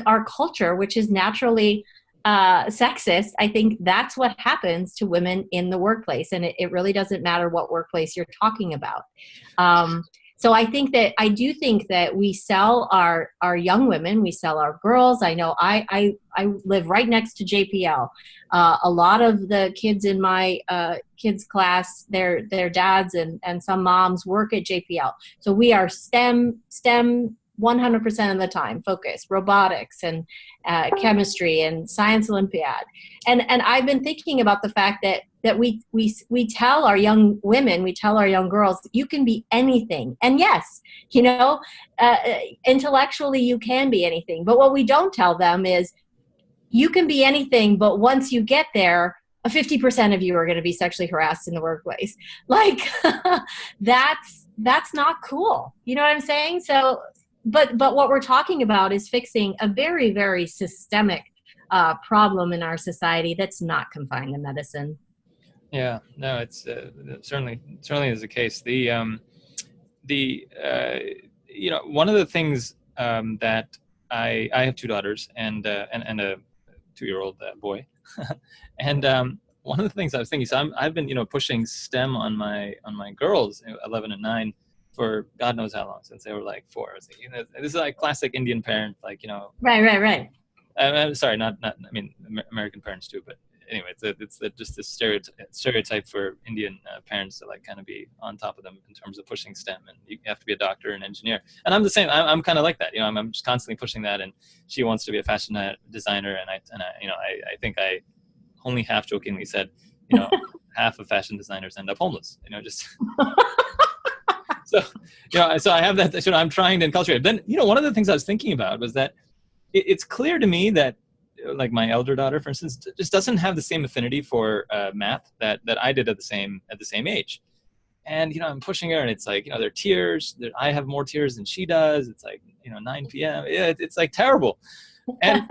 our culture, which is naturally sexist, I think that's what happens to women in the workplace. And it really doesn't matter what workplace you're talking about. So I do think that we sell our young women, we sell our girls. I know I live right next to JPL. A lot of the kids in my kids' class, their dads and some moms work at JPL. So we are STEM 100% of the time focused, robotics and chemistry and science Olympiad. And I've been thinking about the fact that we tell our young women, we tell our young girls, you can be anything. And yes, intellectually you can be anything. But what we don't tell them is you can be anything, but once you get there, 50% of you are going to be sexually harassed in the workplace. Like that's not cool. You know what I'm saying? So But what we're talking about is fixing a very, very systemic problem in our society that's not confined to medicine. Yeah, no, it's certainly is the case. One of the things that I have 2 daughters and a 2-year-old boy, and one of the things I was thinking, so I've been pushing STEM on my girls, 11 and 9. For God knows how long, since they were like 4. I was thinking, this is like classic Indian parent, like, Right. I'm sorry, not I mean, American parents too, but anyway, it's just this stereotype for Indian parents to like kind of be on top of them in terms of pushing STEM, and you have to be a doctor and engineer. And I'm the same. I'm kind of like that. I'm just constantly pushing that, and she wants to be a fashion designer, and I think I only half jokingly said, half of fashion designers end up homeless. Just. So I have that. I'm trying to inculcate. Then, one of the things I was thinking about was that it's clear to me that, like my elder daughter, for instance, just doesn't have the same affinity for math that I did at the same age. And I'm pushing her, and it's like there are tears. I have more tears than she does. It's like 9 p.m. Yeah, it's like terrible. And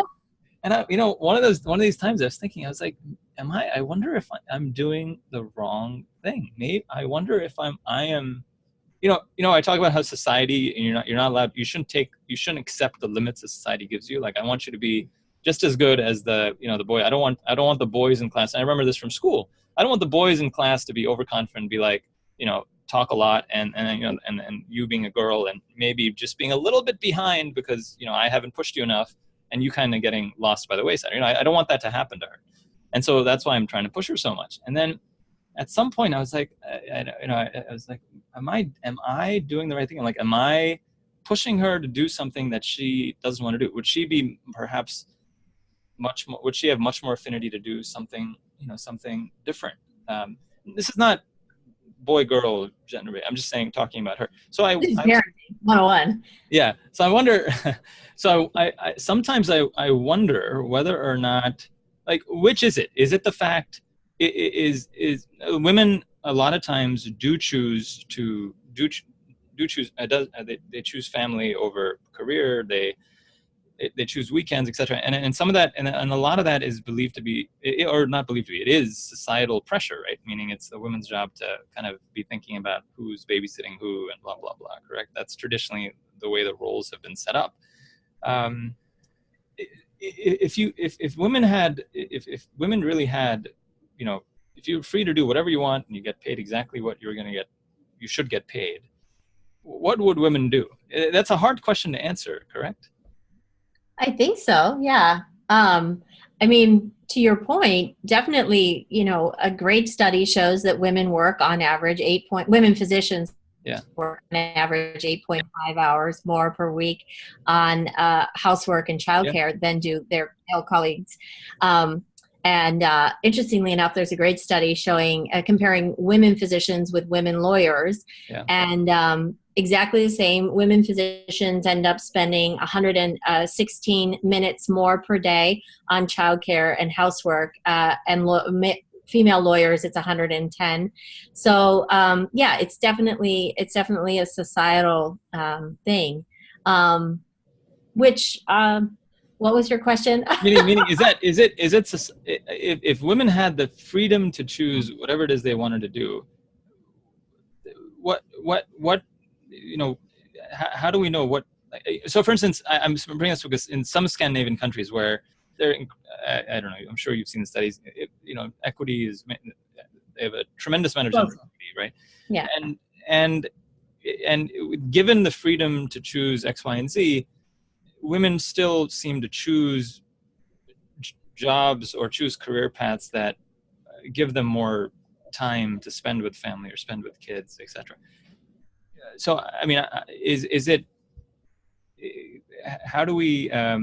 I, one of these times I was thinking, I was like, I wonder if I'm doing the wrong thing. Maybe I wonder if I am. I talk about how society, and you're not allowed, you shouldn't accept the limits that society gives you. Like, I want you to be just as good as the boy. I don't want the boys in class. And I remember this from school. I don't want the boys in class to be overconfident and be like, talk a lot, and you being a girl and maybe just being a little bit behind because I haven't pushed you enough, and you kind of getting lost by the wayside. I don't want that to happen to her, and so that's why I'm trying to push her so much. And then at some point I was like, I was like, am I doing the right thing? Like, am I pushing her to do something that she doesn't want to do? Would she be perhaps much more? Would she have much more affinity to do something, something different? This is not boy girl gender. I'm just saying, talking about her. So I 101. Yeah. So I wonder. So I sometimes I wonder whether or not, like, which is it? Is it the fact is women a lot of times do choose they choose family over career. They choose weekends, etc. And some of that, and a lot of that is believed to be, or not believed to be, it is societal pressure, right? Meaning it's the women's job to kind of be thinking about who's babysitting who and blah, blah, blah, correct? That's traditionally the way the roles have been set up. If women really had, if you're free to do whatever you want and you get paid exactly what you should get paid, what would women do? That's a hard question to answer, correct? I think so. Yeah. I mean, to your point, definitely, a great study shows that women work on average women physicians work on average 8.5 hours more per week on housework and childcare than do their male colleagues. And interestingly enough, there's a great study showing comparing women physicians with women lawyers, and exactly the same. Women physicians end up spending 116 minutes more per day on childcare and housework, and female lawyers, it's 110. So it's definitely a societal thing. What was your question? meaning is it if women had the freedom to choose whatever it is they wanted to do, what how do we know what? So, for instance, I'm bringing this because in some Scandinavian countries where they're, I don't know, I'm sure you've seen the studies. Equity is, they have a tremendous amount of gender equity, right? Yeah. And given the freedom to choose X, Y, and Z, women still seem to choose jobs or choose career paths that give them more time to spend with family or spend with kids, etc. So, I mean, is it? How do we? How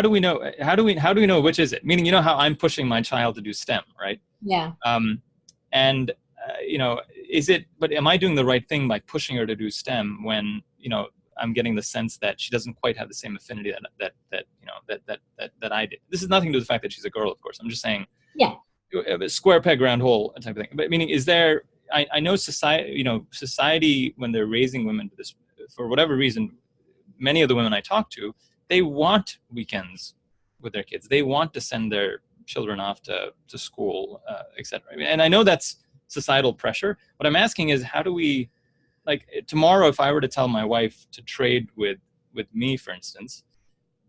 do we know? How do we know which is it? Meaning, how I'm pushing my child to do STEM, right? Yeah. And is it? But am I doing the right thing by pushing her to do STEM when I'm getting the sense that she doesn't quite have the same affinity that I did? This is nothing to do with the fact that she's a girl, of course. I'm just saying. Yeah. Square peg, round hole type of thing. But meaning, is there? I know society, when they're raising women to this, for whatever reason, many of the women I talk to, they want weekends with their kids. They want to send their children off to school, etc. And I know that's societal pressure. What I'm asking is, how do we, like, tomorrow, if I were to tell my wife to trade with me, for instance,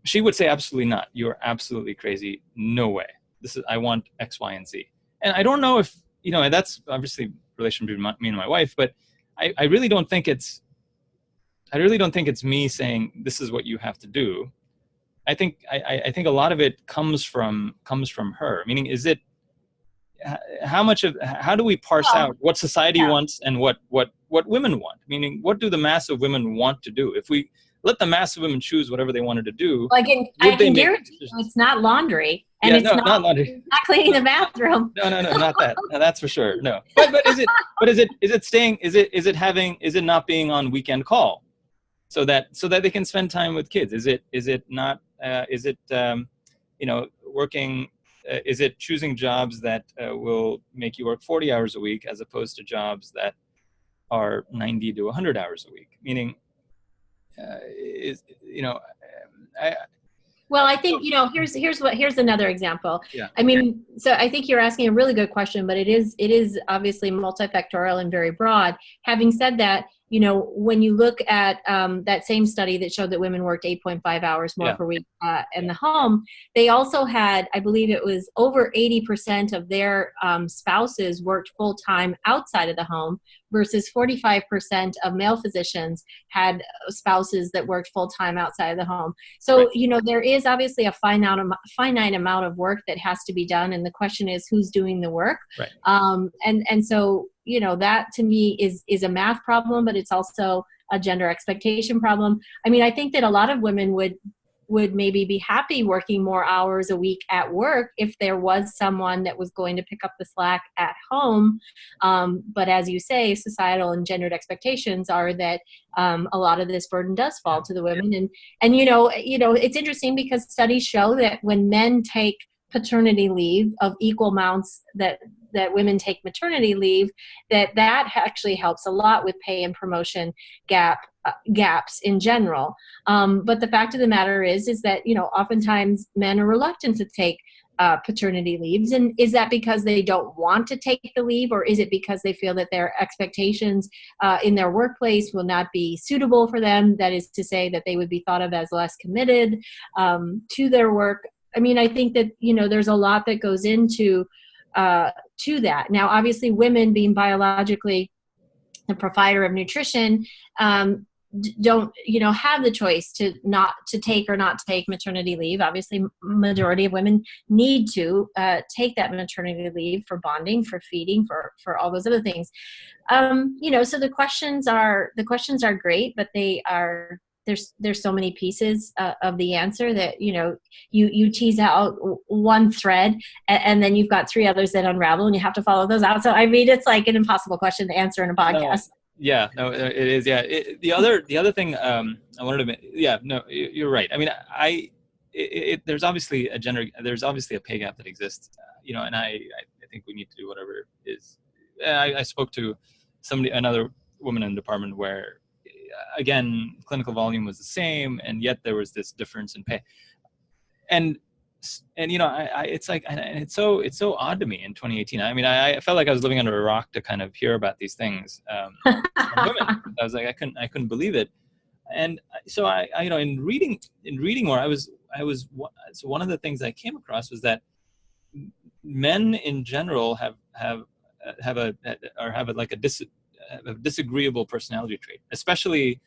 she would say, absolutely not. You're absolutely crazy. No way. I want X, Y, and Z. And I don't know if, and that's obviously relation between me and my wife, but I really don't think it's me saying this is what you have to do. I think a lot of it comes from her. Meaning, is it how do we parse out what society wants and what women want? Meaning, what do the mass of women want to do? If we let the mass of women choose whatever they wanted to do, I can guarantee you it's not laundry. And it's not laundry. Not cleaning the bathroom. No, not that. No, that's for sure. No. But is it not being on weekend call so that they can spend time with kids? Is it not working, is it choosing jobs that will make you work 40 hours a week as opposed to jobs that are 90 to 100 hours a week? Meaning Well, I think, here's another example. Yeah. I mean, so I think you're asking a really good question, but it is obviously multifactorial and very broad. Having said that, when you look at that same study that showed that women worked 8.5 hours more per week in the home, they also had, I believe it was over 80% of their spouses worked full-time outside of the home, versus 45% of male physicians had spouses that worked full-time outside of the home. So, there is obviously a finite amount of work that has to be done, and the question is who's doing the work. Right. And so, that to me is a math problem, but it's also a gender expectation problem. I mean, I think that a lot of women would maybe be happy working more hours a week at work if there was someone that was going to pick up the slack at home. But as you say, societal and gendered expectations are that a lot of this burden does fall to the women. And it's interesting because studies show that when men take paternity leave of equal amounts that women take maternity leave, that actually helps a lot with pay and promotion gaps in general. But the fact of the matter is that, oftentimes men are reluctant to take paternity leaves. And is that because they don't want to take the leave, or is it because they feel that their expectations in their workplace will not be suitable for them? That is to say that they would be thought of as less committed to their work. I mean, I think that, there's a lot that goes into to that. Now, obviously, women being biologically the provider of nutrition don't, have the choice to take or not take maternity leave. Obviously, majority of women need to take that maternity leave for bonding, for feeding, for all those other things. So the questions are great, but they are. There's so many pieces of the answer that, you tease out one thread and then you've got three others that unravel and you have to follow those out. So, I mean, it's like an impossible question to answer in a podcast. It is. Yeah. The other thing I wanted to, you're right. I mean, there's obviously a pay gap that exists, and I think we need to do whatever is. I spoke to another woman in the department where, again, clinical volume was the same, and yet there was this difference in pay. And it's like, and it's so odd to me in 2018. I mean, I felt like I was living under a rock to kind of hear about these things from women. I was like, I couldn't believe it. And so in reading more, so one of the things I came across was that men in general have a disagreeable personality trait, especially,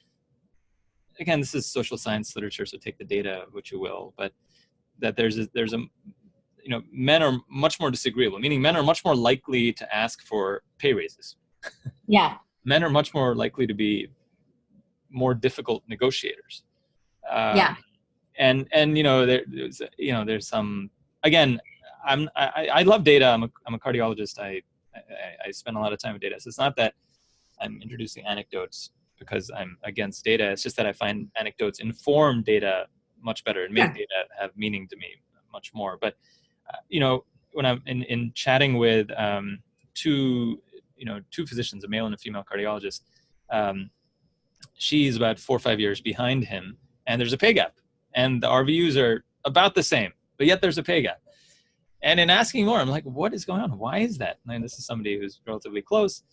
again, this is social science literature, so take the data of what you will, but that there's men are much more disagreeable, meaning men are much more likely to ask for pay raises. Yeah. Men are much more likely to be more difficult negotiators. And there's some, again, I love data. I'm a cardiologist. I spend a lot of time with data. So it's not that I'm introducing anecdotes because I'm against data. It's just that I find anecdotes inform data much better and make data have meaning to me much more. But, when I'm in chatting with two physicians, a male and a female cardiologist, she's about 4 or 5 years behind him, and there's a pay gap. And the RVUs are about the same, but yet there's a pay gap. And in asking more, I'm like, what is going on? Why is that? And this is somebody who's relatively close.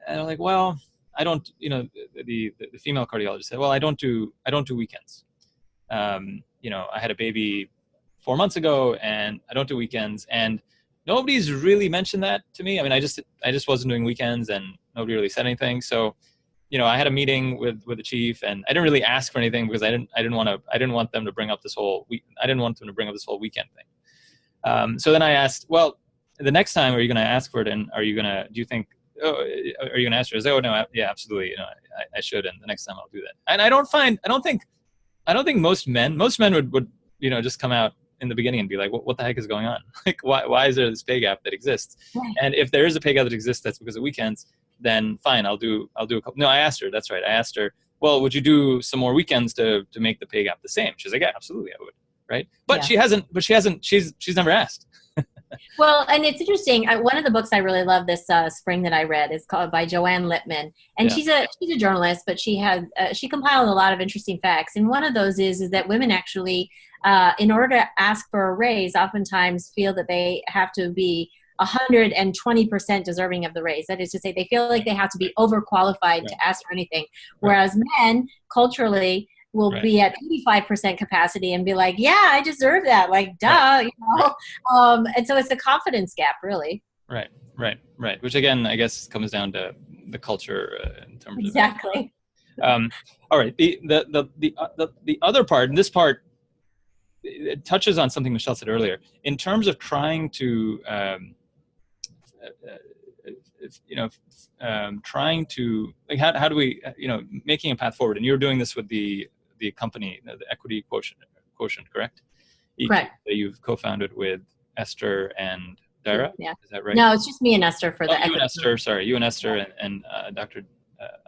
And I'm like, well, I don't, the female cardiologist said, well, I don't do weekends. I had a baby 4 months ago and I don't do weekends, and nobody's really mentioned that to me. I mean, I just wasn't doing weekends and nobody really said anything. So, I had a meeting with the chief, and I didn't really ask for anything because I didn't want them to bring up this whole weekend thing. So then I asked, well, the next time, are you going to ask for it? And are you going to ask her? I said, oh no, yeah, absolutely. I should. And the next time I'll do that. And I don't think most men would, just come out in the beginning and be like, what the heck is going on? Like, why is there this pay gap that exists? Right. And if there is a pay gap that exists, that's because of weekends, then fine, I'll do a couple. No, I asked her, that's right. I asked her, well, would you do some more weekends to make the pay gap the same? She's like, yeah, absolutely, I would. Right. But she's never asked. Well, and it's interesting. One of the books I really love this spring that I read is called by Joanne Lippman, and she's a journalist, but she compiled a lot of interesting facts. And one of those is that women actually, in order to ask for a raise, oftentimes feel that they have to be 120% deserving of the raise. That is to say, they feel like they have to be overqualified to ask for anything. Whereas men, culturally, will be at 85% capacity and be like, yeah, I deserve that. Like, duh, you know? And so it's a confidence gap, really. Right. Which again, I guess comes down to the culture in terms of exactly. All right. The other part, and this part, it touches on something Michelle said earlier in terms of trying to, trying to like how do we, making a path forward. And you're doing this with the company, the equity quotient, correct? Correct. That you've co-founded with Esther and Dara. Yeah. Is that right? No, it's just me and Esther for the equity. You and Esther. Sorry, you and Esther and Dr.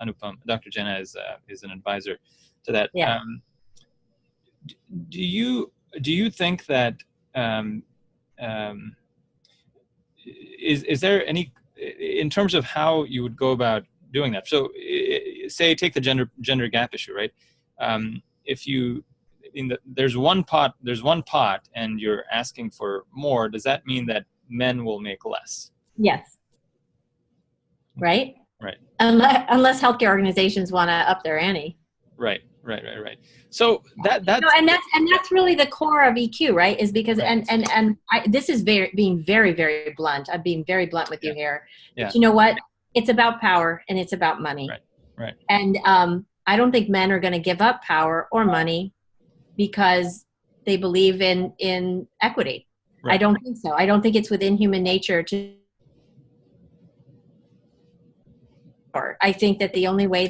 Anupam. Dr. Jenna is an advisor to that. Yeah. Do you think that is there any in terms of how you would go about doing that? So, say take the gender gap issue, right? If you there's one pot, and you're asking for more, does that mean that men will make less? Yes. Right. Right. Unless healthcare organizations want to up their ante. Right. So that's and that's really the core of EQ, right? Is because this is being very, very blunt. I'm being very blunt with you here. Yeah. But you know what? It's about power and it's about money. Right. And I don't think men are going to give up power or money because they believe in equity. Right. I don't think so. I don't think it's within human nature to. I think that the only way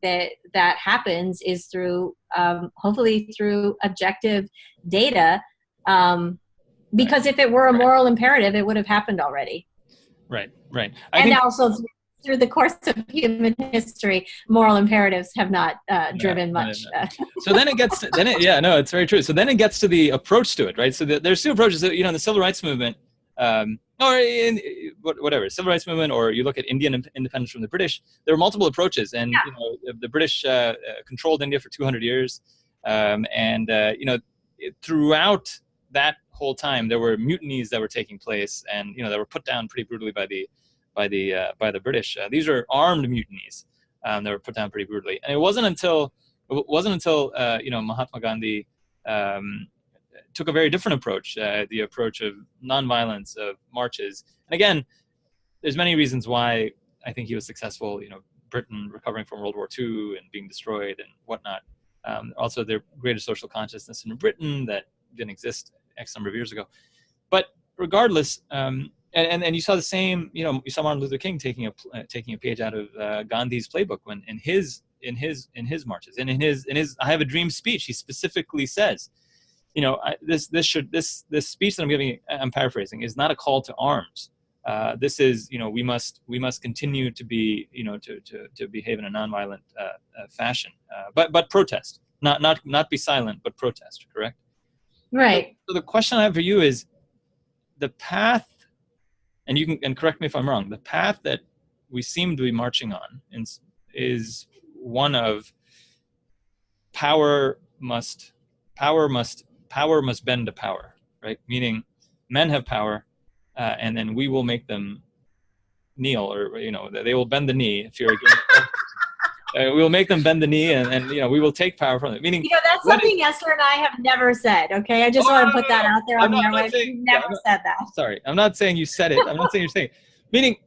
that happens is through, hopefully through objective data, because if it were a moral imperative, it would have happened already. Right. And also through the course of human history, moral imperatives have not driven much. So then it's very true. So then it gets to the approach to it, right? So there's two approaches. The civil rights movement, or in whatever civil rights movement, or you look at Indian independence from the British. There were multiple approaches, and the British controlled India for 200 years, and throughout that whole time, there were mutinies that were taking place, and that were put down pretty brutally by the British. These are armed mutinies that were put down pretty brutally, and it wasn't until Mahatma Gandhi took a very different approach, the approach of nonviolence, of marches. And again, there's many reasons why I think he was successful. Britain recovering from World War II and being destroyed and whatnot. Also, their greater social consciousness in Britain that didn't exist X number of years ago. But regardless, and you saw the same. You saw Martin Luther King taking a page out of Gandhi's playbook when in his marches and in his I Have a Dream speech, he specifically says, this speech that I'm giving, I'm paraphrasing, is not a call to arms. This is, we must continue to be, to behave in a nonviolent fashion, but protest, not be silent, but protest. Correct. Right. So the question I have for you is the path, and you can correct me if I'm wrong. The path that we seem to be marching on is one of power must bend to power, right? Meaning men have power, and then we will make them kneel, or they will bend the knee if you're against we will make them bend the knee, and we will take power from them. Meaning that's something Esther and I have never said. Okay, I just want to put that out there on the airwaves. We've never said that. Sorry, I'm not saying you said it. I'm not saying you're saying it.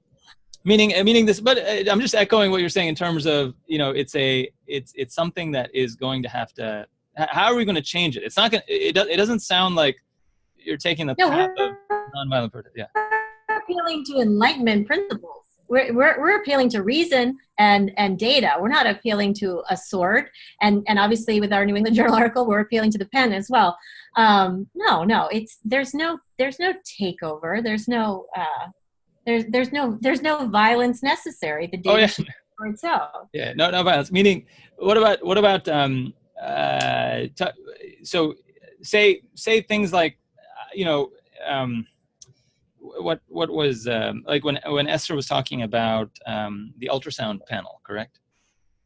Meaning this, but I'm just echoing what you're saying in terms of it's something that is going to have to. How are we going to change it? It's not going. It doesn't sound like you're taking the path of nonviolent protest. Yeah. We're appealing to Enlightenment principles. We're appealing to reason and data. We're not appealing to a sword. And obviously with our New England Journal article, we're appealing to the pen as well. No. There's no takeover. There's no violence necessary. The data should for itself. Yeah. No violence. Meaning, what about so say things like what was like when Esther was talking about the ultrasound panel, correct?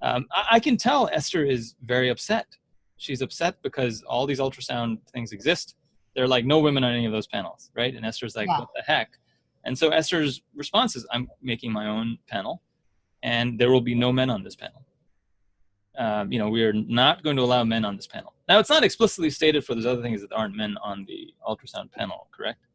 I can tell Esther is very upset. She's upset because all these ultrasound things exist. They're like no women on any of those panels, right? And Esther's like, what the heck? And so Esther's response is, I'm making my own panel, and there will be no men on this panel. We are not going to allow men on this panel. Now, it's not explicitly stated for those other things that there aren't men on the ultrasound panel, correct?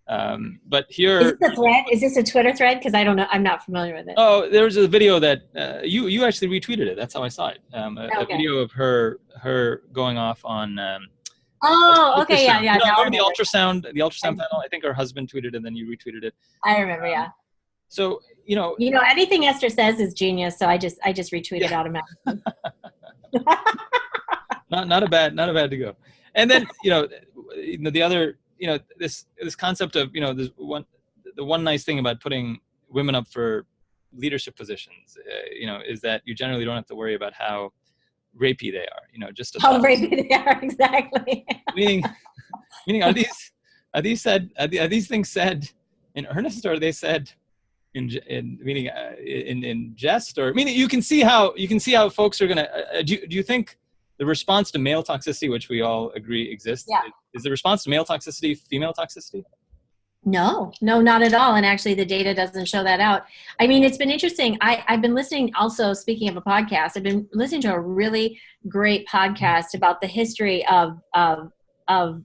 But here... Is this a thread? Is this a Twitter thread? Because I don't know. I'm not familiar with it. Oh, there was a video that you actually retweeted it. That's how I saw it. A video of her going off on... okay, yeah. Remember the ultrasound panel? I think her husband tweeted it, and then you retweeted it. I remember, yeah. So, anything Esther says is genius, so I just retweet it automatically. not a bad to go. And then the other this concept of the one nice thing about putting women up for leadership positions is that you generally don't have to worry about how rapey they are. Just how rapey they are, exactly. meaning are these things said in earnest, or are they said in jest, or meaning you can see how folks are gonna do you think the response to male toxicity, which we all agree exists, is the response to male toxicity female toxicity? No, not at all. And actually the data doesn't show that out. I mean, it's been interesting. I've been listening, also speaking of a podcast, I've been listening to a really great podcast about the history of our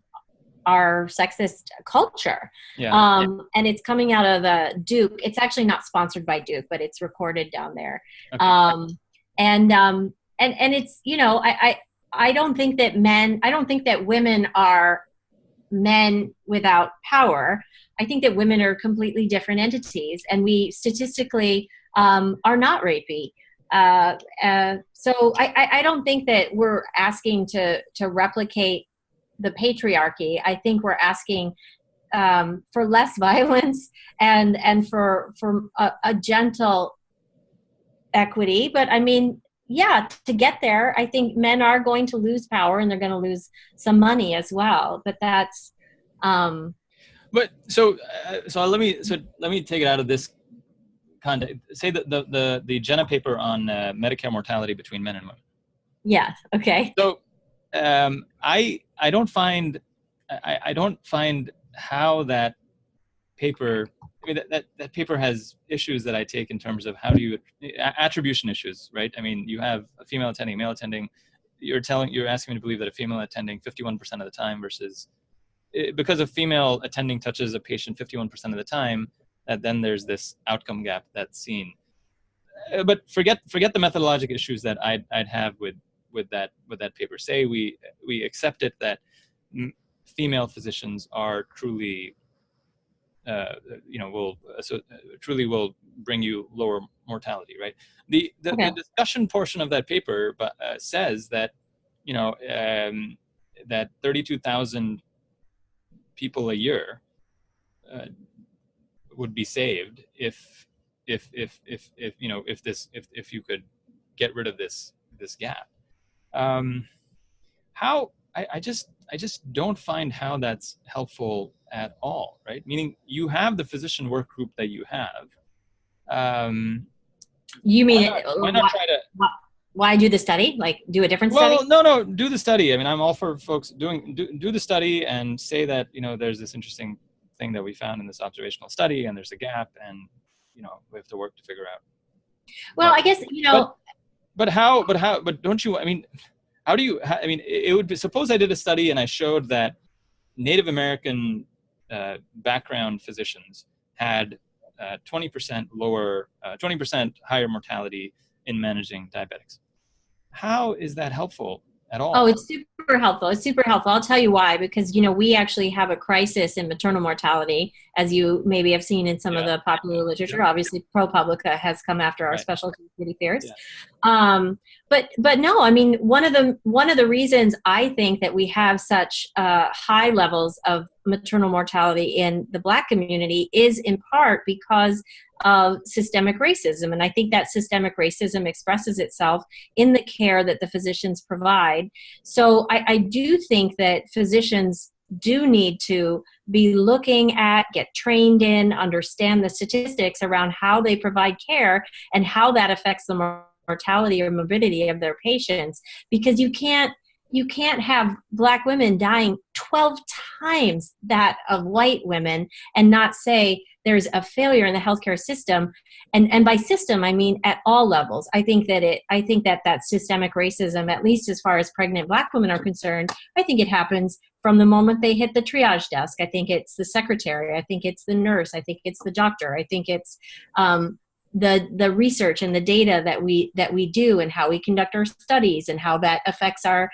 sexist culture. And it's coming out of Duke. It's actually not sponsored by Duke, but it's recorded down there. Okay. And it's, I don't think that women are men without power. I think that women are completely different entities, and we statistically are not rapey. So I don't think that we're asking to replicate the patriarchy. I think we're asking for less violence and for a gentle equity. But I mean, to get there, I think men are going to lose power, and they're going to lose some money as well. But that's. But so let me take it out of this context. Say that the Jenna paper on Medicare mortality between men and women. Yeah. Okay. So I don't find how that paper. I mean, that paper has issues that I take in terms of how do you attribution issues, right? I mean, you have a female attending, male attending. You're asking me to believe that a female attending 51% of the time versus because a female attending touches a patient 51% of the time, that then there's this outcome gap that's seen. But forget the methodologic issues that I'd have with that paper. Say we accept it that female physicians are truly will bring you lower mortality, right? The discussion portion of that paper says that that 32,000 people a year would be saved if you could get rid of this gap. How I just don't find how that's helpful at all, right? Meaning you have the physician work group that you have. You mean why not try to? Why do the study? Like do a different study? Well, no, do the study. I mean, I'm all for folks do the study and say that there's this interesting thing that we found in this observational study, and there's a gap, and we have to work to figure out. Well, I guess But don't you? I mean, how do you? I mean, it would be, suppose I did a study and I showed that Native American background physicians had 20% lower, 20% higher mortality in managing diabetics. How is that helpful at all? Oh, it's super helpful. It's super helpful. I'll tell you why, because, we actually have a crisis in maternal mortality, as you maybe have seen in some of the popular literature. Obviously, ProPublica has come after our specialty committee fairs. But no, I mean, one of the reasons I think that we have such high levels of maternal mortality in the Black community is in part because of systemic racism. And I think that systemic racism expresses itself in the care that the physicians provide. So I do think that physicians do need to be looking at, get trained in, understand the statistics around how they provide care and how that affects the mortality or morbidity of their patients, because you can't have Black women dying 12 times that of white women and not say there's a failure in the healthcare system, and by system I mean at all levels. I think that systemic racism, at least as far as pregnant Black women are concerned, I think it happens from the moment they hit the triage desk. I think it's the secretary. I think it's the nurse. I think it's the doctor. I think it's the research and the data that we do, and how we conduct our studies, and how that affects our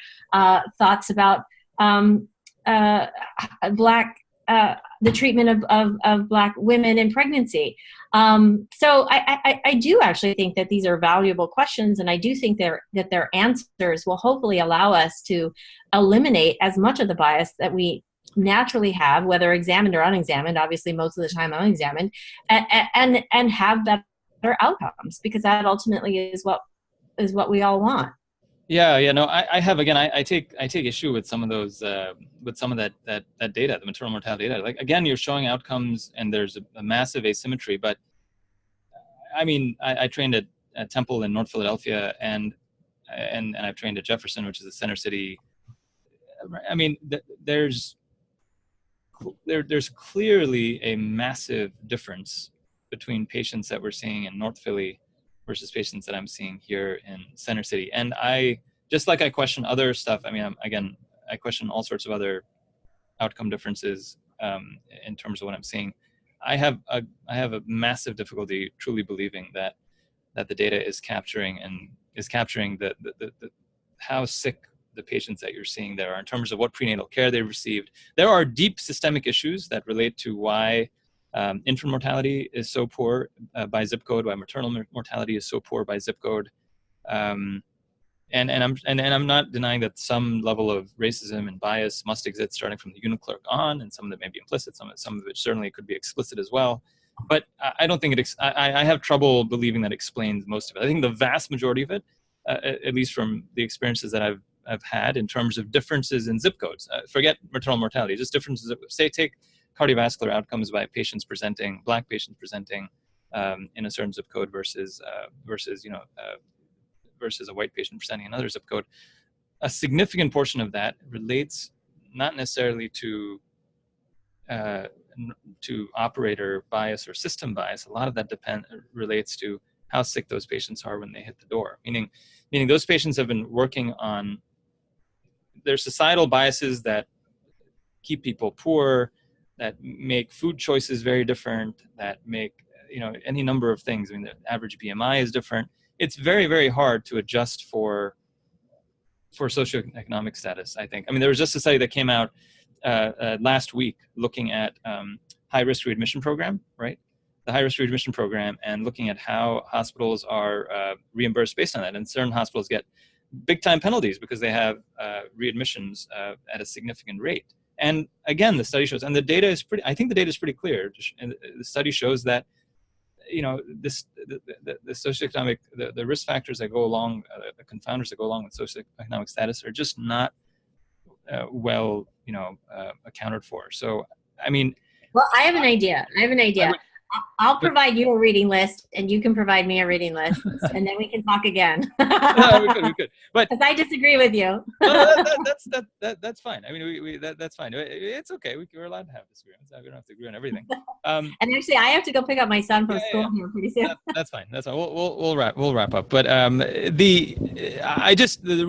thoughts about the treatment of Black women in pregnancy. So I do actually think that these are valuable questions, and I do think that their answers will hopefully allow us to eliminate as much of the bias that we naturally have, whether examined or unexamined, obviously most of the time unexamined, and have better outcomes, because that ultimately is what we all want. Yeah, no, I have, again, I take issue with some of those, with some of that data, the maternal mortality data. Like, again, you're showing outcomes and there's a massive asymmetry, but I mean, I trained at Temple in North Philadelphia, and I've trained at Jefferson, which is a center city. I mean, there's clearly a massive difference between patients that we're seeing in North Philly versus patients that I'm seeing here in Center City. And I question other stuff. I mean, I question all sorts of other outcome differences in terms of what I'm seeing. I have a massive difficulty truly believing that the data is capturing the how sick the patients that you're seeing there are in terms of what prenatal care they received. There are deep systemic issues that relate to why infant mortality is so poor by zip code, why maternal mortality is so poor by zip code, and I'm not denying that some level of racism and bias must exist starting from the unit clerk on, and some of it may be implicit, some of it certainly could be explicit as well. But I don't think I have trouble believing that explains most of it. I think the vast majority of it, at least from the experiences that I've had in terms of differences in zip codes, forget maternal mortality, just differences. Say take cardiovascular outcomes by patients presenting, Black patients presenting in a certain zip code versus a white patient presenting another zip code. A significant portion of that relates not necessarily to operator bias or system bias. A lot of that relates to how sick those patients are when they hit the door. Meaning those patients have been working on their societal biases that keep people poor, that make food choices very different, that make any number of things. I mean, the average BMI is different. It's very, very hard to adjust for socioeconomic status, I think. I mean, there was just a study that came out last week looking at high-risk readmission program, right? The high-risk readmission program, and looking at how hospitals are reimbursed based on that. And certain hospitals get big-time penalties because they have readmissions at a significant rate. And again, the study shows, and the data is I think the data is pretty clear. And the study shows that, the socioeconomic, the risk factors that go along, the confounders that go along with socioeconomic status are just not well, accounted for. So, I mean. Well, I have an idea. I'll provide you a reading list, and you can provide me a reading list, and then we can talk again. No, we could. But because I disagree with you. No, that's fine. I mean, that's fine. It's okay. We're allowed to have disagreements. We don't have to agree on everything. And actually, I have to go pick up my son from school here pretty soon. That's fine. We'll wrap up. But the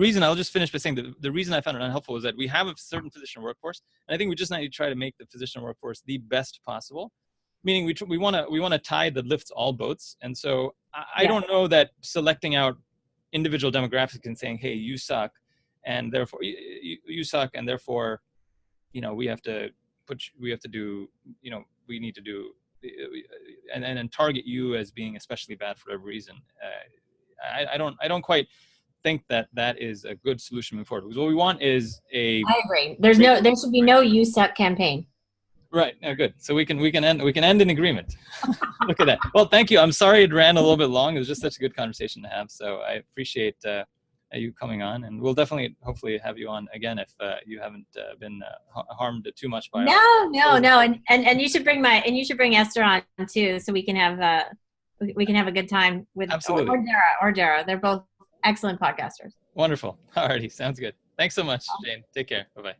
reason, I'll just finish by saying the reason I found it unhelpful is that we have a certain physician workforce, and I think we just need to try to make the physician workforce the best possible. Meaning we want to tide that lifts all boats. And so I don't know that selecting out individual demographics and saying, hey, you suck, and therefore you suck, and therefore, we have to do, we need to do, and target you as being especially bad for whatever reason. I don't quite think that is a good solution moving forward, because what we want is I agree. There should be no you suck campaign. Right. No, good. So we can end in agreement. Look at that. Well, thank you. I'm sorry it ran a little bit long. It was just such a good conversation to have. So I appreciate you coming on, and we'll definitely, hopefully, have you on again if you haven't been harmed too much by. No. And you should bring Esther on too, so we can have a good time with. Absolutely. Or Dara. They're both excellent podcasters. Wonderful. Alrighty. Sounds good. Thanks so much, Jane. Take care. Bye-bye.